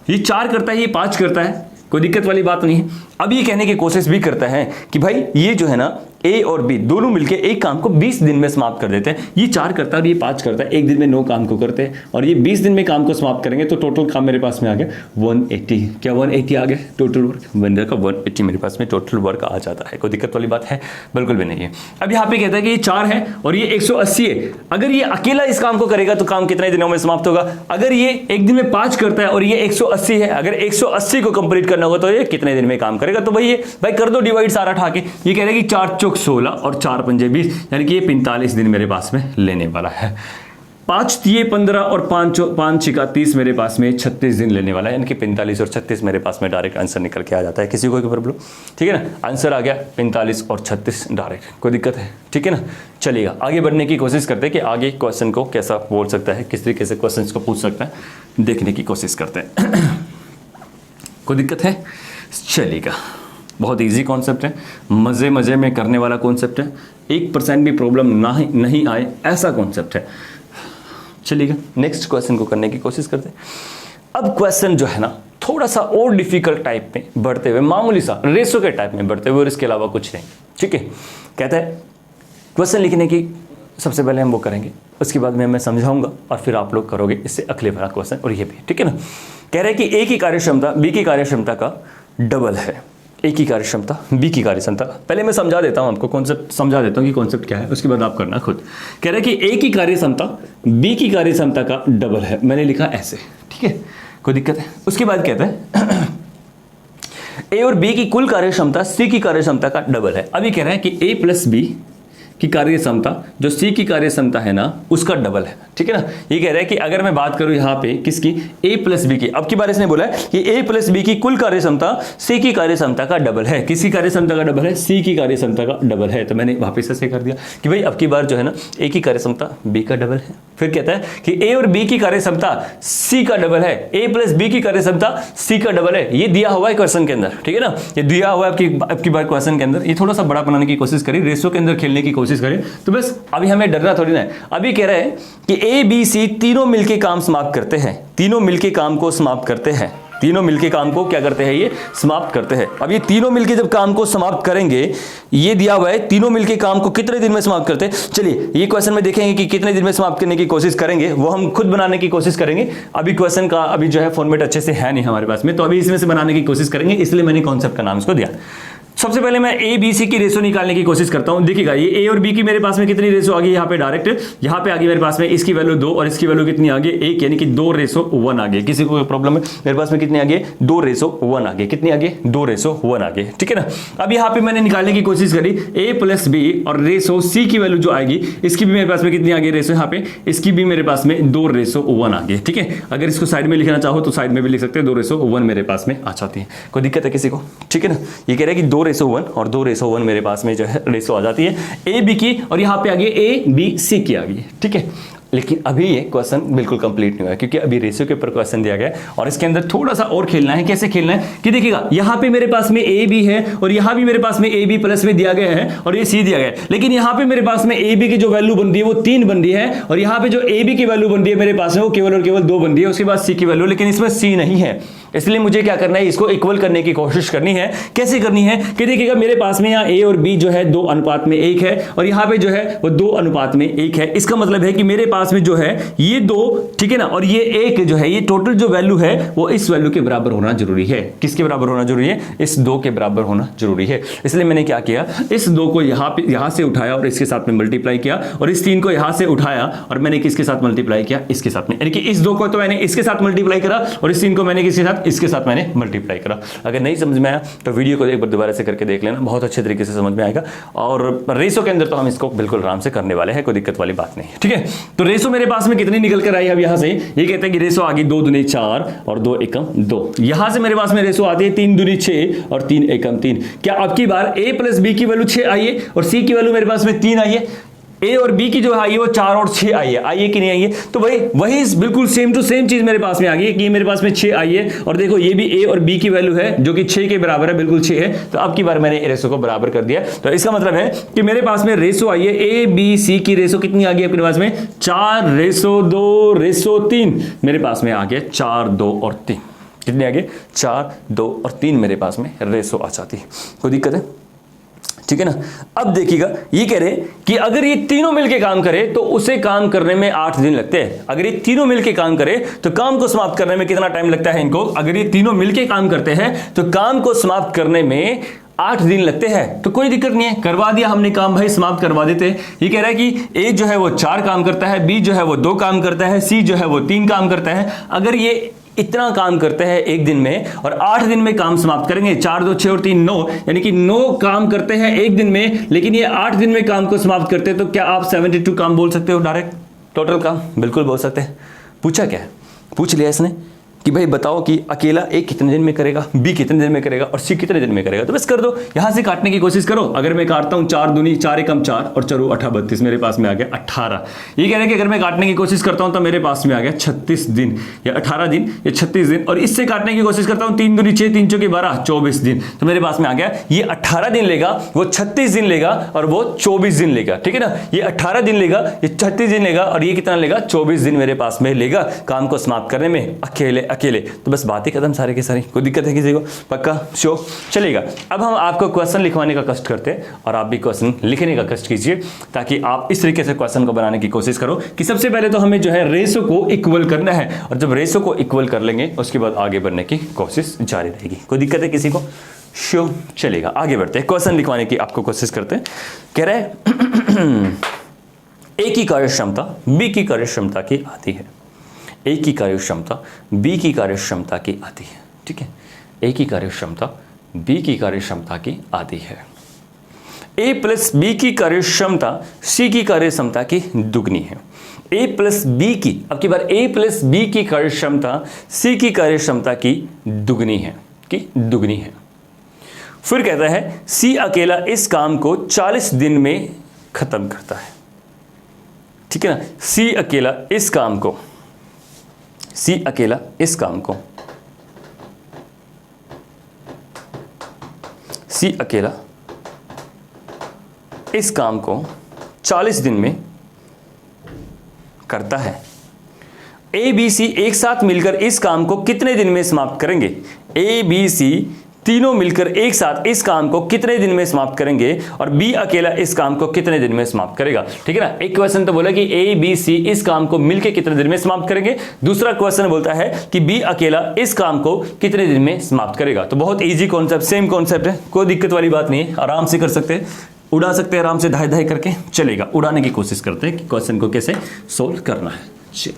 ये 4 करता है, ये 5 करता है, कोई दिक्कत वाली बात नहीं है। अब ये कहने की कोशिश भी करता है कि भाई ये जो है ना ए और बी दोनों मिलके एक काम को 20 दिन में समाप्त कर देते हैं। ये 4 करता है और ये 5 करता है, एक दिन में 9 काम को करते हैं, और ये 20 दिन में काम को समाप्त करेंगे। तो टोटल काम मेरे पास में आ गया 180। क्या 180 आ गया टोटल वर्क? बंदर का 180 मेरे पास में टोटल वर्क आ जाता है। कोई दिक्कत वाली बात है? बिल्कुल भी नहीं है। अब यहाँ पे कहता है कि ये 4 है और ये 180 है। अगर ये अकेला इस काम को करेगा तो काम कितने दिनों में समाप्त होगा? अगर ये एक दिन में 5 करता है और ये 180 है, अगर 180 को कंप्लीट करना होगा तो ये कितने दिन में काम करेगा? तो भाई कर दो डिवाइड सारा उठा के। ये कह रहे हैं कि 4 चौक 16 और 4 पंजे 20, यानी कि ये 45 दिन मेरे पास में लेने वाला है। 5 तिये 15 और 5 छिका 30 मेरे पास में 36 दिन लेने वाला है, यानी कि 45 और 36 मेरे पास में डायरेक्ट आंसर निकल के आ जाता है। किसी को कोई प्रॉब्लम? ठीक है ना, आंसर आ गया 45 और 36 डायरेक्ट, कोई दिक्कत है? ठीक है ना, चलिएगा आगे बढ़ने की कोशिश करते हैं कि आगे क्वेश्चन को कैसा बोल सकता है, किस तरीके से क्वेश्चन को पूछ सकता है, देखने की कोशिश करते हैं। कोई दिक्कत है? चलिएगा, बहुत इजी कॉन्सेप्ट है, मज़े मज़े में करने वाला कॉन्सेप्ट है, 1% भी प्रॉब्लम नहीं आए ऐसा कॉन्सेप्ट है। चलिएगा नेक्स्ट क्वेश्चन को करने की कोशिश करते हैं। अब क्वेश्चन जो है ना थोड़ा सा और डिफिकल्ट टाइप में बढ़ते हुए, मामूली सा रेशो के टाइप में बढ़ते हुए, और इसके अलावा कुछ नहीं। ठीक है, कहता है क्वेश्चन लिखने की सबसे पहले हम वो करेंगे, उसके बाद में मैं समझाऊंगा और फिर आप लोग करोगे इससे अगले वाला क्वेश्चन, और ये भी ठीक है ना। कह रहे हैं कि ए की कार्यक्षमता बी की कार्यक्षमता का डबल है। ए की कार्यक्षमता बी की कार्यक्षमता, पहले मैं समझा देता हूं आपको, कॉन्सेप्ट समझा देता हूं कि कॉन्सेप्ट क्या है, उसके बाद आप करना खुद। कह रहे हैं कि ए की कार्यक्षमता बी की कार्यक्षमता का डबल है, मैंने लिखा ऐसे, ठीक है, कोई दिक्कत है? उसके बाद कहता है ए और बी की कुल कार्यक्षमता सी की कार्यक्षमता का डबल है। अभी कह रहे हैं कि ए प्लस बी की कार्य क्षमता जो सी की कार्य क्षमता है ना उसका डबल है। ठीक है ना, ये कह रहा है कि अगर मैं बात करूं यहाँ पे किसकी, ए प्लस बी की, अब की बार इसने बोला है कि ए प्लस बी की कुल कार्य क्षमता सी की कार्य क्षमता का डबल है। किसकी कार्य क्षमता का डबल है? सी की कार्य क्षमता का डबल है। तो मैंने वापिस ऐसे कर दिया कि भाई अब की बार जो है ना ए की कार्य क्षमता बी का डबल है। फिर कहता है कि ए और बी की कार्य क्षमता सी का डबल है, ए प्लस बी की कार्य क्षमता सी का डबल है। ये दिया हुआ है क्वेश्चन के अंदर, ठीक है ना, ये दिया हुआ है आपकी बार क्वेश्चन के अंदर। ये थोड़ा सा बड़ा बनाने की कोशिश करें, रेशो के अंदर खेलने की कोशिश करें, तो बस अभी हमें डरना थोड़ी ना है। अभी कह रहे हैं कि ए बी सी तीनों मिलके काम समाप्त करते हैं, तीनों मिलके काम को समाप्त करते हैं, तीनों मिलके काम को क्या करते हैं? ये समाप्त करते हैं। अब ये तीनों मिलके जब काम को समाप्त करेंगे, ये दिया हुआ है तीनों मिलके काम को कितने दिन में समाप्त करते हैं। चलिए ये क्वेश्चन में देखेंगे कि कितने दिन में समाप्त करने की कोशिश करेंगे, वो हम खुद बनाने की कोशिश करेंगे। अभी क्वेश्चन का अभी जो है फॉर्मेट अच्छे से है नहीं हमारे पास में, तो अभी इसमें से बनाने की कोशिश करेंगे, इसलिए मैंने कॉन्सेप्ट का नाम इसको दिया। सबसे पहले मैं ए बी सी की रेशो निकालने की कोशिश करता हूं। देखिएगा ये ए और बी की मेरे पास में कितनी रेशो आ गई यहाँ पे डायरेक्ट, यहाँ पे आ गई मेरे पास में इसकी वैल्यू 2 और इसकी वैल्यू कितनी आ गई 1, यानी कि 2:1 आ गई। किसी को प्रॉब्लम है? मेरे पास में कितनी आ गई? 2:1 आ गई। कितनी आ गई? 2:1 आ गई। ठीक है ना, अब यहाँ पे मैंने निकालने की कोशिश करी ए प्लस बी और रेशो सी की वैल्यू जो आएगी इसकी भी मेरे पास में कितनी आ गई रेशो, यहाँ पे इसकी भी मेरे पास में 2:1 आ गई। ठीक है, अगर इसको साइड में लिखना चाहो तो साइड में भी लिख सकते हैं, 2:1 मेरे पास में आ जाती है। कोई दिक्कत है किसी को? ठीक है ना, ये कह रहा है कि 2:1 और 2:1 मेरे पास में जो है रेशो आ जाती है ए बी की, और यहाँ पे आ गई ए बी सी की आ गई। ठीक है, लेकिन अभी ये क्वेश्चन बिल्कुल कंप्लीट नहीं हुआ क्योंकि अभी रेशियो के ऊपर क्वेश्चन दिया गया है और इसके अंदर थोड़ा सा और खेलना है। कैसे खेलना है कि देखिएगा यहाँ पे मेरे पास में ए बी है और यहाँ भी मेरे पास में ए बी प्लस में दिया गया है और ये सी दिया गया है, लेकिन यहाँ पे मेरे पास में ए बी की जो वैल्यू बन रही है वो 3 बन रही है और यहाँ पे जो ए बी की वैल्यू बन रही है मेरे पास में वो केवल और केवल 2 बन रही है, उसके बाद सी की वैल्यू, लेकिन इसमें सी नहीं है। इसलिए मुझे क्या करना है, इसको इक्वल करने की कोशिश करनी है। कैसे करनी है कि देखिएगा मेरे पास में यहाँ ए और बी जो है 2:1 है और यहाँ पे जो है वो 2:1 है। इसका मतलब है कि मेरे पास में जो है ये 2, ठीक है ना, और ये 1 जो है, ये टोटल जो वैल्यू है वो इस वैल्यू के बराबर होना जरूरी है। किसके बराबर होना जरूरी है? इस 2 के बराबर होना जरूरी है। इसलिए मैंने क्या किया, इस 2 को यहाँ से उठाया और इसके साथ में मल्टीप्लाई किया और इस 3 को यहाँ से उठाया और मैंने किसके साथ मल्टीप्लाई किया? इसके साथ में, यानी कि इस 2 को तो मैंने इसके साथ मल्टीप्लाई करा और इस 3 को मैंने किसके साथ? इसके साथ मैंने मल्टीप्लाई करा। अगर नहीं समझ में आया तो वीडियो को एक बार दोबारा से करके देख लेना, बहुत अच्छे तरीके से समझ में आएगा। और रेशो के अंदर तो हम इसको बिल्कुल आराम से करने वाले हैं, कोई दिक्कत वाली बात नहीं है। ठीक है, तो रेशो मेरे पास में कितनी निकल कर आई है? अब यहां से ये कहते हैं कि रेशो आ गई 2 दूनी 4 और 2 एकम 2। यहां से मेरे पास में रेशो आती है 3 दूनी 6 और 3 एकम 3। क्या अब की बार ए प्लस बी की वैल्यू 6 आई है और सी की वैल्यू मेरे पास में 3 आई है? ए और बी की जो आई है वो 4 और 6 आई है, आई है कि नहीं आई है? तो भाई वही बिल्कुल सेम टू सेम चीज मेरे पास में आ गई कि मेरे पास में 6 आई है और देखो ये भी ए और बी की वैल्यू है जो कि 6 के बराबर है, बिल्कुल 6 है। तो अब की बार मैंने रेशो को बराबर कर दिया। तो इसका मतलब है कि मेरे पास में रेशो आई है ए बी सी की रेशो कितनी आ गई अपने पास में? 4:2:3 मेरे पास में आ गया 4, 2 और 3। कितने आ गए? 4, 2 और 3 मेरे पास में रेशो आ जाती है। कोई दिक्कत है? ठीक है ना, अब देखिएगा ये कह रहे कि अगर ये तीनों मिलके काम करे तो उसे काम करने में 8 दिन लगते हैं। अगर ये तीनों मिलके काम करे तो काम को समाप्त करने में कितना टाइम लगता है इनको? अगर ये तीनों मिलके काम करते हैं तो काम को समाप्त करने में 8 दिन लगते हैं। तो कोई दिक्कत नहीं है, करवा दिया हमने काम, भाई समाप्त करवा देते हैं। ये कह रहा है कि ए जो है वो 4 काम करता है, बी जो है वो 2 काम करता है, सी जो है वो 3 काम करता है। अगर ये इतना काम करते हैं एक दिन में और 8 दिन में काम समाप्त करेंगे, 4, 2, 6 और 3 9, यानी कि 9 काम करते हैं एक दिन में, लेकिन ये 8 दिन में काम को समाप्त करते हैं, तो क्या आप 72 काम बोल सकते हो डायरेक्ट? टोटल काम बिल्कुल बोल सकते हैं। पूछा क्या है, पूछ लिया इसने कि भाई बताओ कि अकेला ए कितने दिन में करेगा, बी कितने दिन में करेगा और सी कितने दिन में करेगा। तो बस कर दो, यहां से काटने की कोशिश करो। अगर मैं काटता हूं 4 दूनी 4 एकम 4 और चलो 8 32, मेरे पास में आ गया 18। ये कह रहे हैं कि अगर मैं काटने की कोशिश करता हूं तो मेरे पास में आ गया 36 दिन या 18 दिन या 36 दिन। और इससे काटने की कोशिश करता हूं 3 दूनी 6 3 चौके 12 24 दिन, तो मेरे पास में आ गया ये 18 दिन लेगा, वो 36 दिन लेगा और वो 24 दिन लेगा। ठीक है ना, ये 18 दिन लेगा, ये 36 दिन लेगा और ये कितना लेगा, 24 दिन मेरे पास में लेगा काम को समाप्त करने में अकेले अकेले। तो बस बात ही खत्म सारे की सारी। कोई दिक्कत है किसी को? पक्का श्योर? चलेगा। अब हम आपको क्वेश्चन लिखवाने का कष्ट करते हैं और आप भी क्वेश्चन लिखने का कष्ट कीजिए, ताकि आप इस तरीके से क्वेश्चन को बनाने की कोशिश करो कि सबसे पहले तो हमें जो है रेशो को इक्वल करना है, और जब रेशो को इक्वल कर लेंगे उसके बाद आगे बढ़ने की कोशिश जारी रहेगी। कोई दिक्कत है किसी को? श्योर? चलेगा, आगे बढ़ते हैं। क्वेश्चन लिखवाने की आपको कोशिश करते हैं। कह रहे हैं ए की कार्यक्षमता बी की कार्यक्षमता की आधी है। ए की कार्यक्षमता बी की कार्यक्षमता की आधी है। ठीक है, ए की कार्यक्षमता बी की कार्यक्षमता की आधी है। ए प्लस बी की कार्यक्षमता सी की कार्यक्षमता की दुगनी है। ए प्लस बी की, अब की बार ए प्लस बी की कार्यक्षमता सी की कार्यक्षमता की दुगनी है, फिर कहता है सी अकेला इस काम को 40 दिन में खत्म करता है। ठीक है ना, सी अकेला इस काम को सी अकेला इस काम को 40 दिन में करता है। ए बी सी एक साथ मिलकर इस काम को कितने दिन में समाप्त करेंगे? ए बी सी तीनों मिलकर एक साथ इस काम को कितने दिन में समाप्त करेंगे और बी अकेला इस काम को कितने दिन में समाप्त करेगा। ठीक है ना, एक क्वेश्चन तो बोला कि ए बी सी इस काम को मिलकर कितने दिन में समाप्त करेंगे, दूसरा क्वेश्चन बोलता है कि बी अकेला इस काम को कितने दिन में समाप्त करेगा। तो बहुत ईजी कॉन्सेप्ट, सेम कॉन्सेप्ट है, कोई दिक्कत वाली बात नहीं है, आराम से कर सकते हैं, उड़ा सकते हैं आराम से, धाई धाई करके। चलेगा, उड़ाने की कोशिश करते हैं कि क्वेश्चन को कैसे सोल्व करना है। चलिए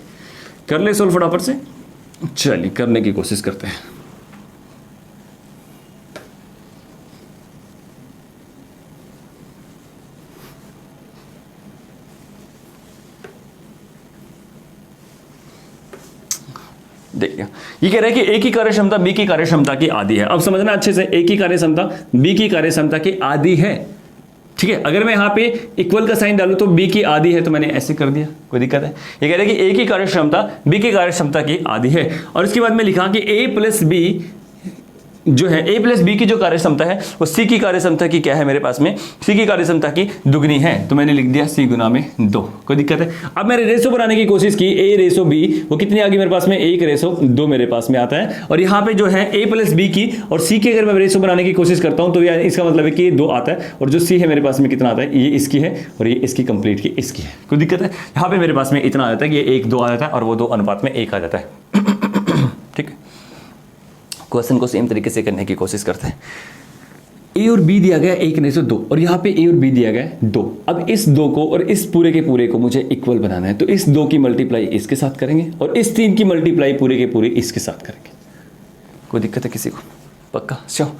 कर ले सोल्व फटाफट से, चलिए करने की कोशिश करते हैं। देखिए ये कह रहा है कि ए की कार्यक्षमता बी की कार्यक्षमता की आधी है। अब समझना अच्छे से, ए की कार्यक्षमता बी की कार्यक्षमता की आधी है। ठीक है, अगर मैं यहां पे इक्वल का साइन डालूं तो बी की आधी है, तो मैंने ऐसे कर दिया, कोई दिक्कत है? ये कह रहा है कि ए की कार्यक्षमता बी की कार्यक्षमता की आधी है, और इसके बाद मैं लिखा कि ए प्लस बी जो है, ए प्लस बी की जो कार्यक्षमता है वो सी की कार्यक्षमता की क्या है, मेरे पास में सी की कार्यक्षमता की दुगनी है, तो मैंने लिख दिया सी गुना में 2। कोई दिक्कत है? अब मैंने रेशो बनाने की कोशिश की, ए रेशो बी, वो कितनी आ गई मेरे पास में, 1 रेशो 2 मेरे पास में आता है। और यहाँ पे जो है ए प्लस बी की और सी की अगर मैं रेशो बनाने की कोशिश करता हूँ तो इसका मतलब है कि 2 आता है, और जो सी है मेरे पास में कितना आता है, ये इसकी है और ये इसकी कंप्लीट की इसकी है। कोई दिक्कत है? यहाँ पे मेरे पास में इतना आ जाता है कि ये 1 2 आ जाता है और वो 2 अनुपात में 1 आ जाता है। ठीक है, क्वेश्चन को सेम तरीके से करने की कोशिश करते हैं। ए और बी दिया गया 1:2 और यहाँ पे ए और बी दिया गया 2। अब इस 2 को और इस पूरे के पूरे को मुझे इक्वल बनाना है, तो इस 2 की मल्टीप्लाई इसके साथ करेंगे और इस 3 की मल्टीप्लाई पूरे के पूरे इसके साथ करेंगे। कोई दिक्कत है किसी को? पक्का श्योर?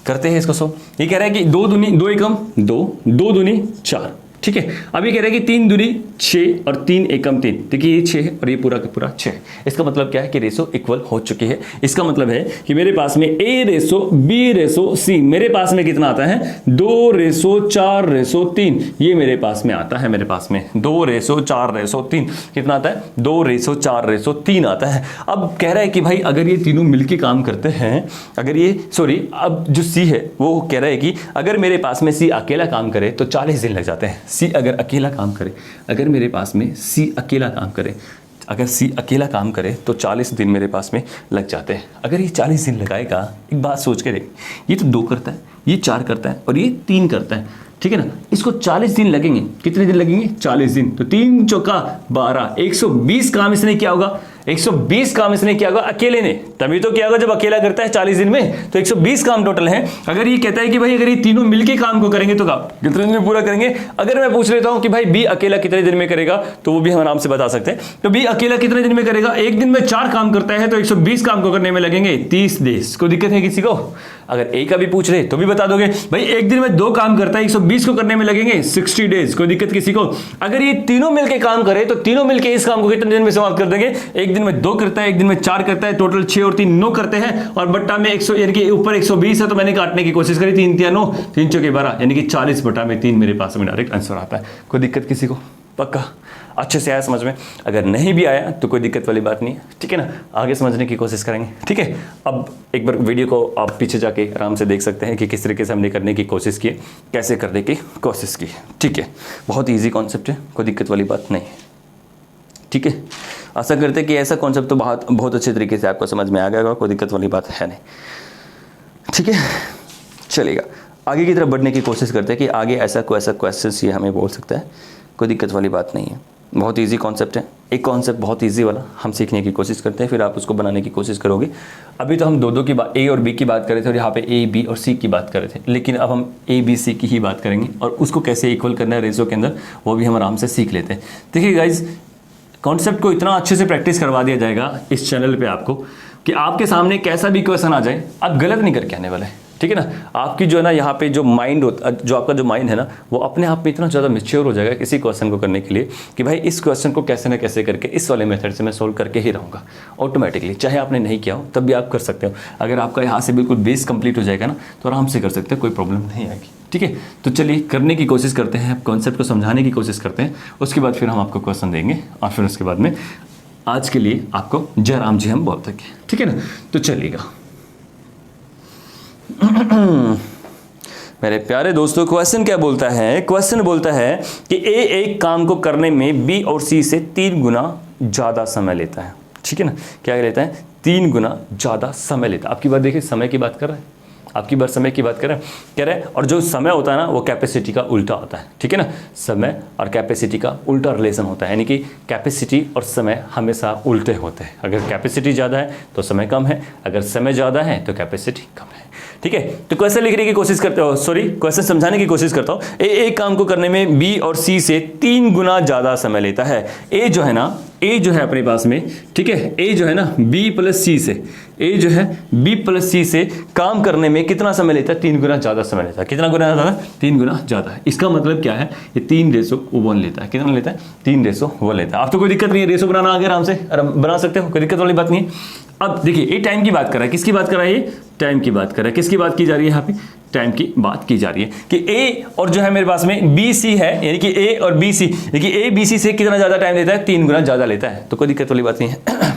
करते हैं इसको सो। ये कह रहा है कि 2 दूनी 2 एकम 2, 2 दूनी 4। ठीक है, अब ये कह रहा है कि 3 दूनी 6 और 3 एकम 3। देखिए ये 6 है और ये पूरा का पूरा 6। इसका मतलब क्या है कि रेशो इक्वल हो चुकी है। इसका मतलब है कि मेरे पास में ए रेशो बी रेशो सी मेरे पास में कितना आता है, 2 रेशो 4 रेशो 3। ये मेरे पास में आता है, मेरे पास में 2 रेशो 4 रेशो 3 कितना आता है, 2 रेशो 4 रेशो 3 आता है। अब कह रहा है कि भाई अगर ये तीनों मिलके काम करते हैं, अगर ये अब जो सी है वो कह रहा है कि अगर मेरे पास में सी अकेला काम करे तो 40 दिन लग जाते हैं। सी अगर अकेला काम करे, अगर मेरे पास में सी अकेला काम करे, अगर सी अकेला काम करे तो 40 दिन मेरे पास में लग जाते हैं। अगर ये 40 दिन लगाएगा, एक बात सोच के देख, ये तो 2 करता है, ये 4 करता है और ये 3 करता है। ठीक है ना, इसको 40 दिन लगेंगे। कितने दिन लगेंगे? 40 दिन। तो 3 चौका 12, 120 काम इसने किया होगा। 120 काम इसने किया होगा अकेले ने, तभी तो किया होगा जब अकेला करता है 40 दिन में। तो 120 काम टोटल है। अगर ये कहता है कि भाई अगर ये तीनों मिलके काम को करेंगे तो कितने दिन में पूरा करेंगे। अगर मैं पूछ लेता हूं कि भाई बी अकेला कितने दिन में करेगा, तो वो भी हम आराम से बता सकते हैं। तो बी अकेला कितने दिन में करेगा, एक दिन में 4 काम करता है तो 120 काम को करने में लगेंगे 30 दिन। कोई दिक्कत है किसी को? अगर ए का भी पूछ रहे तो भी बता दोगे। भाई एक दिन में 2 काम करता है, 120 को करने में लगेंगे 60 डेज, कोई दिक्कत किसी को? अगर ये तीनों मिलके काम करे तो तीनों मिलके इस काम को कितने दिन में समाप्त कर देंगे? एक दिन में 2 करता है, एक दिन में 4 करता है, टोटल 6 और 3 9 करते हैं, और बट्टा में 100 यानी कि ऊपर 120 है तो मैंने काटने की कोशिश करी, 3 3 9 3 चौके 12 यानी कि 40 बटा में 3 मेरे पास में डायरेक्ट आंसर आता है। कोई दिक्कत किसी को? पक्का अच्छे से आया समझ में? अगर नहीं भी आया तो कोई दिक्कत वाली बात नहीं है, ठीक है ना, आगे समझने की कोशिश करेंगे, ठीक है। अब एक बार वीडियो को आप पीछे जाके आराम से देख सकते हैं कि किस तरीके से हमने करने की कोशिश की, कैसे करने की कोशिश की, ठीक है। बहुत ईजी कॉन्सेप्ट है, कोई दिक्कत वाली बात नहीं है, ठीक है। आशा करते हैं कि ऐसा कॉन्सेप्ट तो बहुत अच्छे तरीके से आपको समझ में आ गया होगा, कोई दिक्कत वाली बात है नहीं, ठीक है। चलेगा, आगे की तरफ बढ़ने की कोशिश करते हैं कि आगे ऐसा क्वेश्चन ये हमें बोल सकता है, कोई दिक्कत वाली बात नहीं है। बहुत इजी कॉन्सेप्ट है, एक कॉन्सेप्ट बहुत इजी वाला हम सीखने की कोशिश करते हैं, फिर आप उसको बनाने की कोशिश करोगे। अभी तो हम दो की बात, ए और बी की बात कर रहे थे और यहाँ पे ए बी और सी की बात कर रहे थे, लेकिन अब हम ए बी सी की ही बात करेंगे और उसको कैसे इक्वल करना है रेशो के अंदर, वो भी हम आराम से सीख लेते हैं। देखिए गाइज, कॉन्सेप्ट को इतना अच्छे से प्रैक्टिस करवा दिया जाएगा इस चैनल पे आपको कि आपके सामने कैसा भी क्वेश्चन आ जाए आप गलत नहीं करके आने वाले, ठीक है ना। आपकी जो है ना यहाँ पे जो माइंड होता, जो आपका जो माइंड है ना, वो अपने आप में इतना ज़्यादा मैच्योर हो जाएगा किसी क्वेश्चन को करने के लिए कि भाई इस क्वेश्चन को कैसे ना कैसे करके इस वाले मेथड से मैं सोल्व करके ही रहूँगा ऑटोमेटिकली, चाहे आपने नहीं किया हो तब भी आप कर सकते हो। अगर आपका यहाँ से बिल्कुल बेस कंप्लीट हो जाएगा ना तो आराम से कर सकते हैं, कोई प्रॉब्लम नहीं आएगी, ठीक है। तो चलिए करने की कोशिश करते हैं, कॉन्सेप्ट को समझाने की कोशिश करते हैं, उसके बाद फिर हम आपको क्वेश्चन देंगे और फिर उसके बाद में आज के लिए आपको जयराम जी हम बोल सकें, ठीक है ना। तो चलिएगा मेरे प्यारे दोस्तों, क्वेश्चन क्या बोलता है? क्वेश्चन बोलता है कि ए एक काम को करने में बी और सी से 3 गुना ज़्यादा समय लेता है, ठीक है ना। क्या लेता है? 3 गुना ज़्यादा समय लेता है। आपकी बात देखिए, समय की बात कर रहा है, आपकी बार समय की बात करें कह रहे हैं, और जो समय होता है ना वो कैपेसिटी का उल्टा होता है, ठीक है ना। समय और कैपेसिटी का उल्टा रिलेशन होता है, यानी कि कैपेसिटी और समय हमेशा उल्टे होते हैं। अगर कैपेसिटी ज़्यादा है तो समय कम है, अगर समय ज़्यादा है तो कैपेसिटी कम है, ठीक है। तो क्वेश्चन लिखने की कोशिश करते हो, सॉरी क्वेश्चन समझाने की कोशिश करता हूँ। ए एक काम को करने में बी और सी से 3 गुना ज़्यादा समय लेता है। ए जो है ना, ए जो है अपने पास में, ठीक है, ए जो है ना बी प्लस सी से, ए जो है बी प्लस सी से काम करने में कितना समय लेता है? 3 गुना ज़्यादा समय लेता है। कितना गुना ज़्यादा? 3 गुना ज़्यादा है। इसका मतलब क्या है? ये 3:1 लेता है। कितना लेता है? 3:1 लेता है। आप तो कोई दिक्कत नहीं है, रेशो बनाना आगे आराम से बना सकते हो, कोई दिक्कत वाली बात नहीं है। अब देखिए, ये टाइम की बात कर रहा है, किसकी बात कर रहा है? ये टाइम की बात कर रहा है। किसकी बात की जा रही है यहाँ पे? टाइम की बात की जा रही है कि ए और जो है मेरे पास में बी सी है, यानी कि ए और बी सी, यानी कि ए बी सी से कितना ज़्यादा टाइम लेता है? 3 गुना ज़्यादा लेता है। तो कोई दिक्कत वाली बात नहीं है।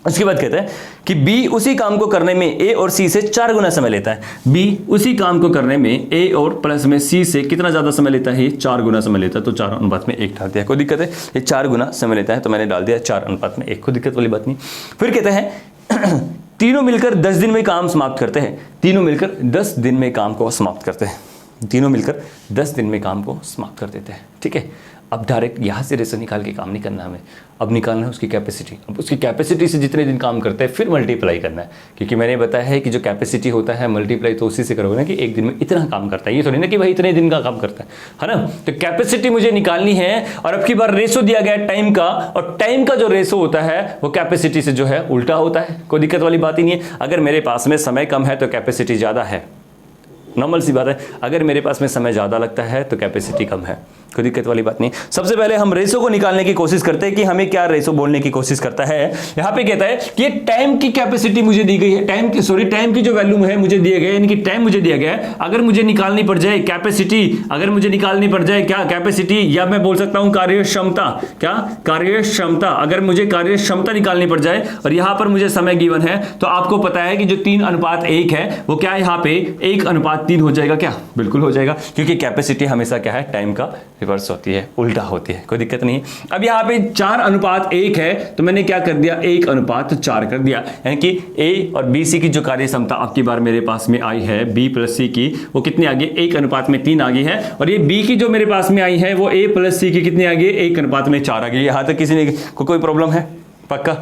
उसके बाद कहते हैं कि बी उसी काम को करने में ए और सी से 4 गुना समय लेता है। बी उसी काम को करने में ए और प्लस में सी से कितना ज़्यादा समय लेता है? ये 4 गुना समय लेता है। तो 4:1 डाल दिया, कोई दिक्कत है? ये 4 गुना समय लेता है तो मैंने डाल दिया 4:1, कोई दिक्कत वाली बात नहीं। फिर कहते हैं तीनों मिलकर 10 दिन में काम समाप्त करते हैं। तीनों मिलकर 10 दिन में काम को समाप्त करते हैं। तीनों मिलकर 10 दिन में काम को समाप्त कर देते हैं, ठीक है। अब डायरेक्ट यहाँ से रेशो निकाल के काम नहीं करना हमें, अब निकालना है उसकी कैपेसिटी। अब उसकी कैपेसिटी से जितने दिन काम करते हैं फिर मल्टीप्लाई करना है, क्योंकि मैंने बताया है कि जो कैपेसिटी होता है मल्टीप्लाई तो उसी से करोगे ना कि एक दिन में इतना काम करता है, ये थोड़ी ना कि भाई इतने दिन का काम करता है ना। तो कैपेसिटी मुझे निकालनी है और अब की बार रेशो दिया गया टाइम का, और टाइम का जो रेशो होता है वो कैपेसिटी से जो है उल्टा होता है। कोई दिक्कत वाली बात ही नहीं है। अगर मेरे पास में समय कम है तो कैपेसिटी ज़्यादा है, नॉर्मल सी बात है। अगर मेरे पास में समय ज़्यादा लगता है तो कैपेसिटी कम है, कोई दिक्कत वाली बात नहीं। सबसे पहले हम रेशो को निकालने की कोशिश करते हैं कि हमें क्या रेशो बोलने की कोशिश करता है। यहाँ पे कहता है कि टाइम की कैपेसिटी मुझे दी गई है, टाइम की जो वैल्यू है मुझे दिया गया है, यानी कि टाइम मुझे दिया गया है। अगर मुझे निकालनी पड़ जाए कैपेसिटी, अगर मुझे निकालनी पड़ जाए क्या कैपेसिटी, या मैं बोल सकता हूँ कार्य क्षमता, क्या कार्य क्षमता, अगर मुझे कार्य क्षमता निकालनी पड़ जाए और यहाँ पर मुझे समय गिवन है, तो आपको पता है कि जो 3:1 है वो क्या है, यहाँ पे 1:3 हो जाएगा। क्या? बिल्कुल हो जाएगा, क्योंकि कैपेसिटी हमेशा क्या है, टाइम का रिवर्स होती है, उल्टा होती है, कोई दिक्कत नहीं है। अब यहाँ पे 4:1 है तो मैंने क्या कर दिया, 1:4 कर दिया, यानी कि ए और बी सी की जो कार्य क्षमता आपकी बार मेरे पास में आई है बी प्लस सी की, वो कितनी आ गई, 1:3 आ गई है। और ये बी की जो मेरे पास में आई है वो ए प्लस सी की कितनी आ गई, 1:4 आ गई। यहाँ तक किसी ने कोई प्रॉब्लम है? पक्का?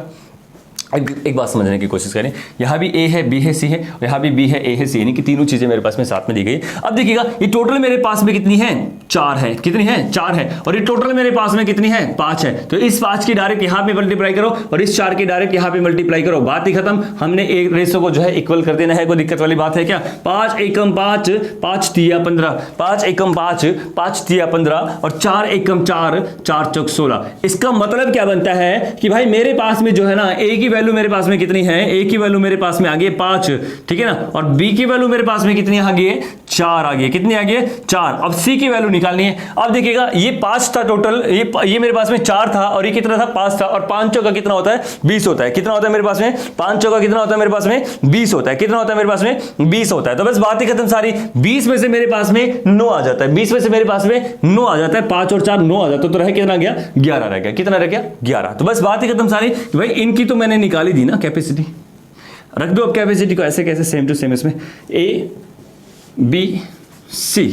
एक बात समझने की कोशिश करें, यहाँ भी ए है, बी है, सी है, और यहाँ भी बी है, ए है, सी, यानी कि तीनों चीजें मेरे पास में साथ में दी गई। अब देखिएगा ये टोटल मेरे पास में कितनी है, 4 है, कितनी है, 4 है, और ये टोटल मेरे पास में कितनी है, 5 है। तो इस 5 की डायरेक्ट यहाँ पे मल्टीप्लाई करो और इस 4 की डायरेक्ट यहाँ पे मल्टीप्लाई करो, बात ही खत्म। हमने एक रेशो को जो है इक्वल कर देना है, कोई दिक्कत वाली बात है क्या? 5 एकम 5, 5 तिया 15, 5 एकम 5, 5 तिया 15, और 4 एकम 4, 4 चौक 16। इसका मतलब क्या बनता है कि भाई मेरे पास में जो है ना, ए की वैल्यू मेरे पास में कितनी है, ए की वैल्यू मेरे पास में आ गई 5, ठीक है ना, और बी की वैल्यू मेरे पास में कितनी आ गई है, 4 आ गई। कितनी आ गई है, 4। अब सी की वैल्यू निकालनी है। अब देखिएगा ये 5 था टोटल, ये मेरे पास में 4 था, और ये कितना था, 5 था, और 5 चौका कितना होता है, 20 होता है। कितना होता है मेरे पास में, 5 चौका कितना होता है मेरे पास में, 20 होता है। कितना होता है मेरे पास में, 20 होता है। तो बस बात ही खत्म सारी। 20 में से मेरे पास में 9 आ जाता है, 20 में से मेरे पास में 9 आ जाता है, 5 और 4 9 आ जाता है, तो रह कितना गया, 11 रह गया। कितना रह गया, 11। तो बस बात ही खत्म सारी। भाई इनकी तो मैंने निकाली दी ना कैपेसिटी, रख दो अब कैपेसिटी को ऐसे कैसे, सेम टू सेम इसमें ए बी सी।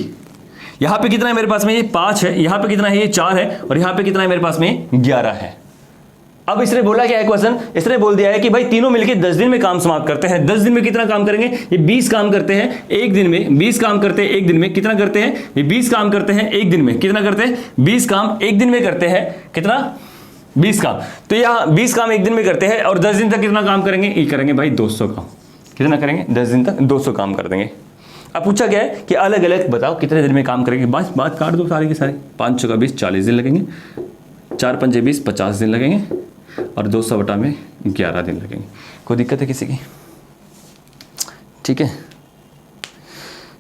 यहां पे कितना है मेरे पास में, ये 5 है, यहां पे कितना है, ये 4 है, और यहां पे कितना है मेरे पास में, 11 है। अब इसने बोला क्या है क्वेश्चन, इसने बोल दिया है कि भाई तीनों मिलके 10 दिन में काम समाप्त करते हैं। 10 दिन में कितना काम करेंगे, ये 20 काम करते हैं एक दिन में, 20 काम करते हैं एक दिन में। कितना करते हैं, ये 20 काम करते हैं एक दिन में। कितना करते हैं, 20 काम एक दिन में करते हैं। कितना, 20 काम। तो यहाँ 20 काम एक दिन में करते हैं, और 10 दिन तक कितना काम करेंगे, ये करेंगे भाई 200 काम। कितना करेंगे, 10 दिन तक 200 काम कर देंगे। अब पूछा गया है कि अलग अलग बताओ कितने दिन में काम करेंगे। बस बात काट दो सारे के सारे। 5 चौका 20, 40 दिन लगेंगे, 4 पंजे 20, 50 दिन लगेंगे, और 200 बटा में 11 दिन लगेंगे। कोई दिक्कत है किसी की? ठीक है,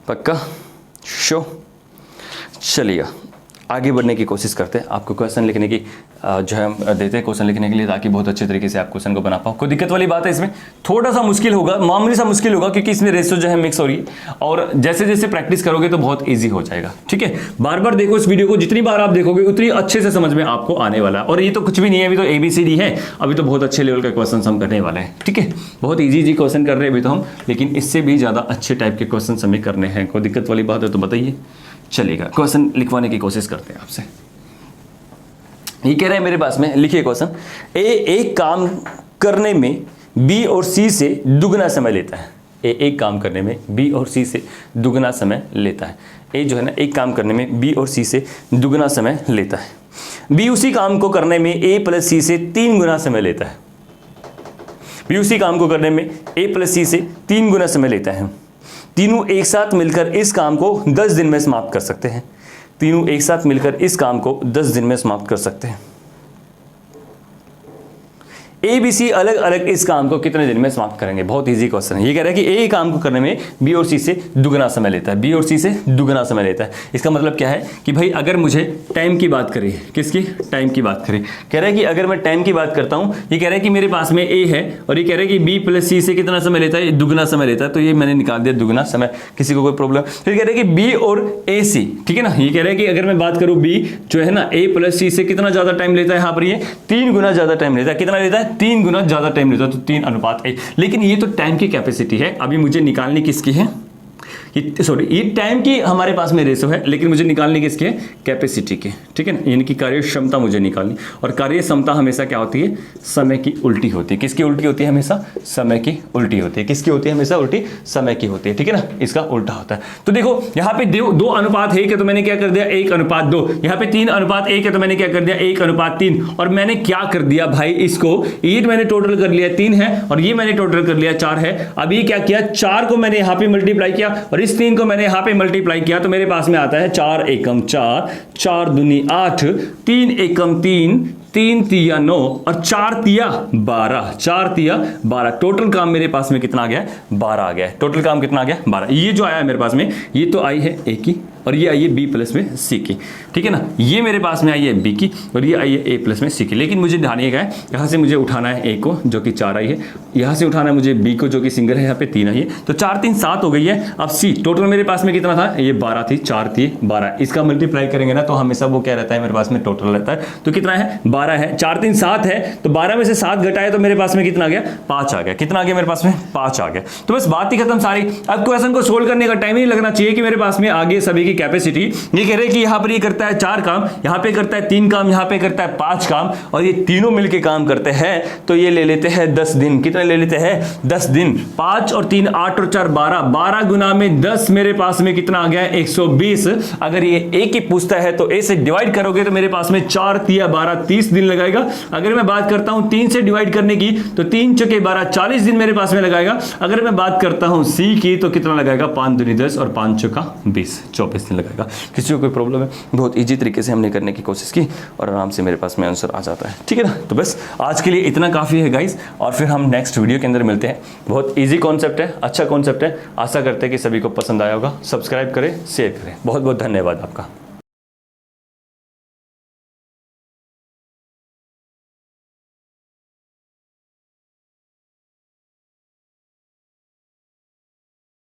पक्का, शो। चलिएगा आगे बढ़ने की कोशिश करते हैं। आपको क्वेश्चन लिखने की जो है हम देते हैं क्वेश्चन लिखने के लिए, ताकि बहुत अच्छे तरीके से आप क्वेश्चन को बना पाओ। कोई दिक्कत वाली बात है इसमें? थोड़ा सा मुश्किल होगा, मामूली सा मुश्किल होगा, क्योंकि इसमें रेशियो जो है मिक्स हो रही है, और जैसे जैसे प्रैक्टिस करोगे तो बहुत ईजी हो जाएगा। ठीक है, बार बार देखो इस वीडियो को, जितनी बार आप देखोगे उतनी अच्छे से समझ में आपको आने वाला है। और ये तो कुछ भी नहीं है, अभी तो ABCD है, अभी तो बहुत अच्छे लेवल के क्वेश्चन हम करने वाले हैं। ठीक है, बहुत ईजी क्वेश्चन कर रहे हैं अभी तो हम, लेकिन इससे भी ज़्यादा अच्छे टाइप के क्वेश्चन हमें करने हैं। कोई दिक्कत वाली बात है तो बताइए। चलेगा, क्वेश्चन लिखवाने की कोशिश करते हैं आपसे। ये कह रहे हैं मेरे पास में, लिखिए क्वेश्चन। ए एक काम करने में बी और सी से दुगना समय लेता है। ए एक काम करने में बी और सी से दुगना समय लेता है। ए जो है ना, एक काम करने में बी और सी से दुगना समय लेता है। बी उसी काम को करने में ए प्लस सी से 3 गुना समय लेता है। बी उसी काम को करने में ए प्लस सी से 3 गुना समय लेता है। तीनों एक साथ मिलकर इस काम को 10 दिन में समाप्त कर सकते हैं। तीनों एक साथ मिलकर इस काम को 10 दिन में समाप्त कर सकते हैं। ए बी सी अलग अलग इस काम को कितने दिन में समाप्त करेंगे? बहुत इजी क्वेश्चन है। ये कह रहा है कि ए काम को करने में बी और सी से दुगना समय लेता है। बी और सी से दुगना समय लेता है। इसका मतलब क्या है कि भाई अगर मुझे टाइम की बात करें, किसकी, टाइम की बात करें, कह रहा है कि अगर मैं टाइम की बात करता हूं, ये कह रहा है कि मेरे पास में ए है, और ये कह रहा है कि बी प्लस सी से कितना समय लेता है, दुगना समय लेता है। तो ये मैंने निकाल दिया दुगना समय, किसी को कोई प्रॉब्लम? फिर कह रहा है कि बी और ए सी, ठीक है ना, ये कह रहा है कि अगर मैं बात करूं बी जो है ना, ए प्लस सी से कितना ज्यादा टाइम लेता है, यहाँ पर ये 3 गुना ज्यादा टाइम लेता है। कितना लेता है? 3 गुना ज्यादा टाइम लेता है, तो 3:1। लेकिन ये तो टाइम की कैपेसिटी है, अभी मुझे निकालनी किसकी है, ये टाइम की हमारे पास में रेशो है, लेकिन मुझे निकालनी किसकी है, कैपेसिटी की। ठीक है ना, यानी कि कार्य क्षमता मुझे निकालनी, और कार्य क्षमता हमेशा क्या होती है, समय की उल्टी होती है। किसकी उल्टी होती है? हमेशा समय की उल्टी होती है। किसकी होती है? हमेशा उल्टी समय की होती है। ठीक है ना, इसका उल्टा होता है। तो देखो यहाँ पे 2 अनुपात 1 है, तो मैंने क्या कर दिया, 1:2। यहाँ पे 3 अनुपात 1 है, तो मैंने क्या कर दिया, 1:3। और मैंने क्या कर दिया भाई, इसको ये मैंने टोटल कर लिया 3 है, और ये मैंने टोटल कर लिया 4 है। अभी क्या किया, 4 को मैंने यहाँ पे मल्टीप्लाई किया, और इस 3 को मैंने यहां पे मल्टीप्लाई किया, तो मेरे पास में आता है 4 एकम 4, 4 दूनी 8, 3 एकम 3, 3 तिया 9, और 4 तिया 12, 4 तिया 12। टोटल काम मेरे पास में कितना आ गया, 12 आ गया। टोटल काम कितना आ गया, 12। ये जो आया है मेरे पास में, ये तो आई है ए की, और ये आई है बी प्लस में सी की। ठीक है ना, ये मेरे पास में आई है बी की, और ये आई है ए प्लस में सी की। लेकिन मुझे ध्यान ये है, यहाँ से मुझे उठाना है ए को जो कि 4 आई है, यहाँ से उठाना है मुझे बी को जो कि सिंगल है, यहाँ पे 3 आई है, तो 4 3 7 हो गई है। अब सी टोटल मेरे पास में कितना था, ये 12 थी, 4 थी 12। इसका मल्टीप्लाई करेंगे ना, तो हमेशा वो क्या रहता है मेरे पास में, टोटल रहता है। तो कितना है, 12 है, 4 3 7 है, तो 12 में से 7 घटाए तो मेरे पास में कितना आ गया, 5 आ गया। कितना आ गया मेरे पास में, 5 आ गया। तो बस बात ही खत्म सारी। अब क्वेश्चन को सोल्व करने का टाइम ही नहीं लगना चाहिए कि मेरे पास में आगे सभी की कैपेसिटी, ये कह रहे हैं कि यहां पर ये करता है 4 काम, यहां पे करता है 3 काम, यहां पे करता है 5 काम, और ये तीनों मिलके काम करते हैं, तो ये ले लेते हैं 10 दिन। कितने ले लेते हैं, 10 दिन। 5 और 3 8 और 4 12, 12 गुना में 10 मेरे पास में कितना आ गया, 120। अगर ये एक ही पूछता है तो ए से डिवाइड करोगे तो मेरे पास में 4 तिया 12 30 दिन लगाएगा। अगर मैं बात करता हूं 3 से डिवाइड करने की तो 3 चौके 12 40 दिन मेरे पास में लगाएगा। अगर मैं बात करता हूं सी की तो कितना लगाएगा, 5 दूनी 10 और 5 चौका 20, 24 दिन लगाएगा। किसी को कोई प्रॉब्लम है, बहुत ईजी तरीके से हमने करने की कोशिश की और आराम से मेरे पास में आंसर आ जाता है। ठीक है ना, तो बस आज के लिए इतना काफ़ी है गाइस, और फिर हम नेक्स्ट वीडियो के अंदर मिलते हैं। बहुत ईजी कॉन्सेप्ट है, अच्छा कॉन्सेप्ट है, आशा करते हैं कि सभी को पसंद आया होगा। सब्सक्राइब करें, शेयर करें। बहुत बहुत धन्यवाद आपका।